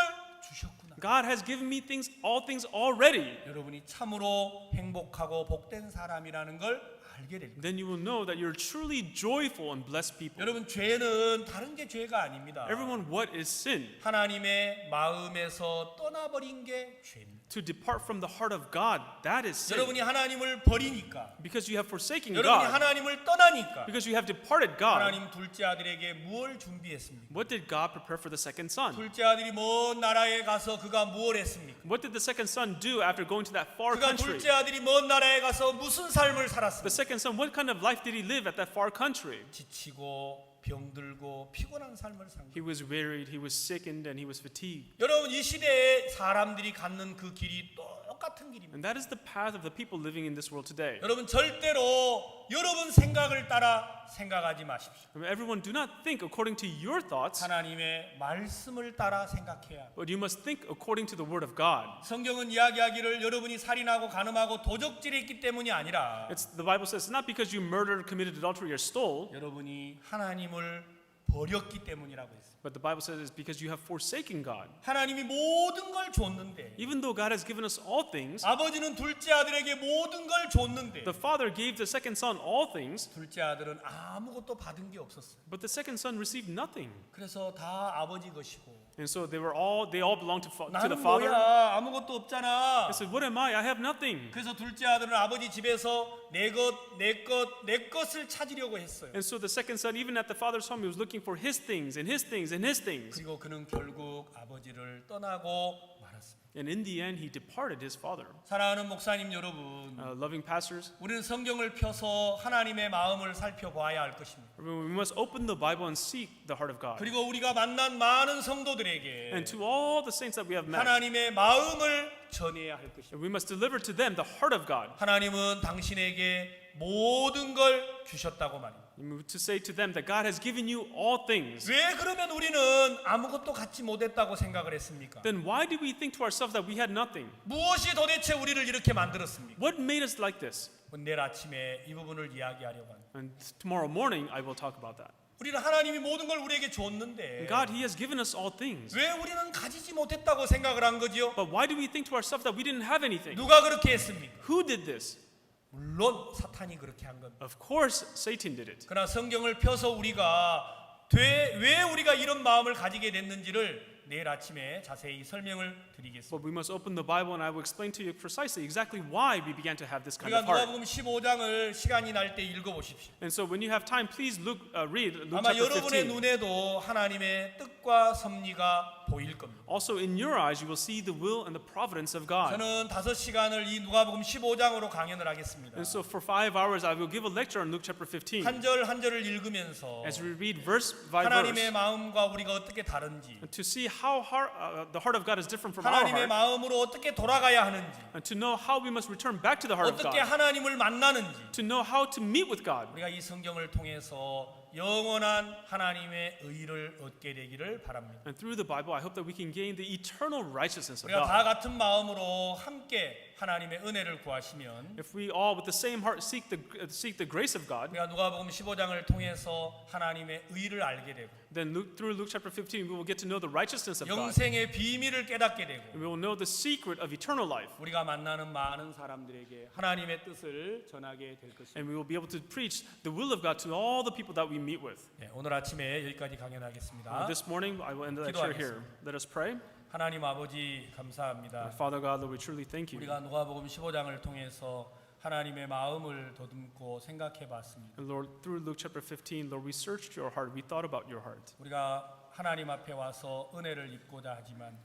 주셨구나. God has given me all things already. 여러분이 참으로 행복하고 복된 사람이라는 걸 알게 될 거예요. Then you will know that you're truly joyful and blessed people. 여러분 죄는 다른 게 죄가 아닙니다. Everyone, what is sin? 하나님의 마음에서 떠나버린 게 죄입니다. To depart from the heart of God, that is sin. 여러분이 하나님을 버리니까, Because you have forsaken 여러분이 God. 하나님을 떠나니까 Because you have departed God. 하나님 둘째 아들에게 무엇을 준비했습니까? What did God prepare for the second son? 둘째 아들이 먼 나라에 가서 그가 무엇을 했습니까? What did the second son do after going to that far 그가 country? 둘째 아들이 먼 나라에 가서 무슨 삶을 The 살았습니까? second son, what kind of life did he live at that far country? 지치고 병들고 피곤한 삶을 산 거예요. He was wearied, he was sickened, and he was fatigued. 여러분 이 시대에 사람들이 갖는 그 길이 똑같은 길입니다. And that is the path of the people living in this world today. 여러분 절대로 여러분 생각을 따라 생각하지 마십시오. Everyone, do not think according to your thoughts, 하나님의 말씀을 따라 생각해야 합니다. but you must think according to the word of God. 성경은 이야기하기를 여러분이 살인하고 간음하고 도적질했기 때문이 아니라 The Bible says it's not because you murdered, committed adultery, or stole, 여러분이 하나님을 버렸기 때문이라고 했어요. but the Bible says it's because you have forsaken God. 하나님이 모든 걸 줬는데 Even though God has given us all things, 아버지는 둘째 아들에게 모든 걸 줬는데 the Father gave the second son all things, 둘째 아들은 아무것도 받은 게 없었어요. but the second son received nothing. 그래서 다 아버지 것이고 And so they all belonged to the 나는 father. 뭐야? 아무것도 없잖아. They said, "What am I? I have nothing." 그래서 둘째 아들은 아버지 집에서 내 것을 찾으려고 했어요. And so the second son, even at the father's home, he was looking for his things and his things and his things. 그리고 그는 결국 아버지를 떠나고 말았습니다. And in the end, he departed his father. 사랑하는 목사님 여러분, Loving pastors, 우리는 성경을 펴서 하나님의 마음을 살펴봐야 할 것입니다. we must open the Bible and seek the heart of God. 그리고 우리가 만난 많은 성도들에게 And to all the saints that we have met, 하나님의 마음을 전해야 할 것입니다. we must deliver to them the heart of God. 하나님은 당신에게 모든 걸 주셨다고 말입니다. To say to them that God has given you all things. 왜 그러면 우리는 아무것도 갖지 못했다고 생각을 했습니까? Then why do we think to ourselves that we had nothing? 무엇이 도대체 우리를 이렇게 만들었습니까? What made us like this? 내일 아침에 이 부분을 이야기하려고 합니다. And tomorrow morning, I will talk about that. 우리는 하나님이 모든 걸 우리에게 줬는데 God, He has given us all things. 왜 우리는 가지지 못했다고 생각을 한 거지요? But why do we think to ourselves that we didn't have anything? 누가 그렇게 했습니까? Who did this? 물론 사탄이 그렇게 한 겁니다. Of course, Satan did it. 그러나 성경을 펴서 우리가 왜 우리가 이런 마음을 가지게 됐는지를 내일 아침에 자세히 설명을 드리겠습니다. But we must open the Bible and I will explain to you precisely exactly why we began to have this kind 우리가 of heart. 누가복음 15장을 시간이 날 때 읽어보십시오. And so when you have time, please read Luke 아마 chapter 여러분의 15. 눈에도 하나님의 뜻과 섭리가 보일 겁니다. Also in your eyes, you will see the will and the providence of God. 저는 5시간을 이 누가복음 15장으로 강연을 하겠습니다. And so for 5 hours, I will give a lecture on Luke chapter 15. 한 절 한 절을 읽으면서 As we read verse by 하나님의 verse, 마음과 우리가 어떻게 다른지, to see how the heart of God is different from our 하나님의 heart, 마음으로 어떻게 돌아가야 하는지, and to know how we must return back to the heart of 어떻게 God, 하나님을 만나는지, to know how to meet with God. 우리가 이 성경을 통해서 영원한 하나님의 의를 얻게 되기를 바랍니다. And through the Bible, I hope that we can gain the eternal righteousness of 우리가 God. 다 같은 마음으로 함께 하나님의 은혜를 구하시면 If we all with the same heart seek the grace of God, 우리가 누가복음 15장을 통해서 하나님의 의를 알게 되고 then through Luke chapter 15, we will get to know the righteousness of God. 영생의 비밀을 깨닫게 되고 And we will know the secret of eternal life. 우리가 만나는 많은 사람들에게 하나님의 뜻을 전하게 될 것입니다. And we will be able to preach the will of God to all the people that we meet with. 네, 오늘 아침에 여기까지 강연하겠습니다. This morning, I will end the lecture here. Let us pray. 하나님 아버지 감사합니다. Father God, Lord, we truly thank you. 우리가 누가복음 15장을 통해서 하나님의 마음을 더듬고 생각해 봤습니다. And Lord, through Luke chapter 15, Lord, we searched your heart. We thought about your heart. 우리가 하나님 앞에 와서 은혜를 입고자 하지만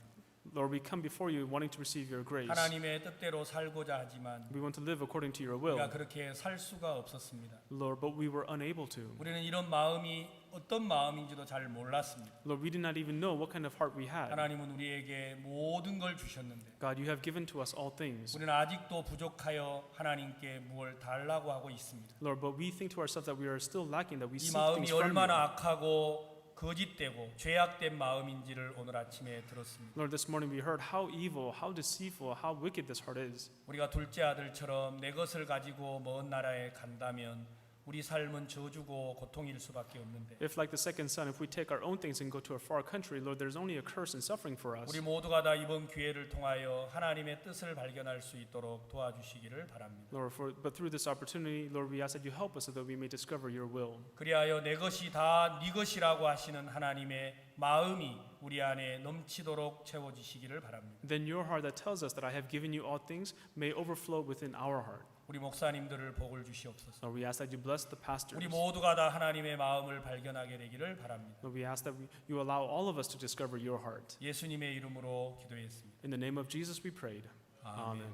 Lord, we come before you wanting to receive your grace. 하나님의 뜻대로 살고자 하지만 We want to live according to your 우리가 will. 그렇게 살 수가 없었습니다. Lord, but we were unable to. 우리는 이런 마음이 어떤 마음인지도 잘 몰랐습니다. Lord, we did not even know what kind of heart we had. 하나님은 우리에게 모든 걸 주셨는데 God, you have given to us all things. 우리는 아직도 부족하여 하나님께 무엇을 달라고 하고 있습니다. Lord, but we think to ourselves that we are still lacking, that we 이 seek 마음이 things from 얼마나 you. 악하고 거짓되고 죄악된 마음인지를 오늘 아침에 들었습니다. Lord, this morning we heard how evil, how deceitful, how wicked this heart is. 우리가 둘째 아들처럼 내 것을 가지고 먼 나라에 간다면 우리 삶은 저주고 고통일 수밖에 없는데 If like the second son, if we take our own things and go to a far country, Lord, there's only a curse and suffering for us. 우리 모두가 다 이번 기회를 통하여 하나님의 뜻을 발견할 수 있도록 도와주시기를 바랍니다. Lord, but through this opportunity, Lord, we ask that you help us so that we may discover your will. 그리하여 내 것이 다 네 것이라고 하시는 하나님의 마음이 우리 안에 넘치도록 채워지시기를 바랍니다. Then your heart that tells us that I have given you all things may overflow within our heart. 우리 목사님들을 복을 주시옵소서. Lord, we ask that you bless the pastors. 우리 모두가 다 하나님의 마음을 발견하게 되기를 바랍니다. Lord, we ask that you allow all of us to discover your heart. 예수님의 이름으로 기도했습니다. In the name of Jesus we prayed. Amen.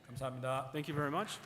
감사합니다. Thank you very much.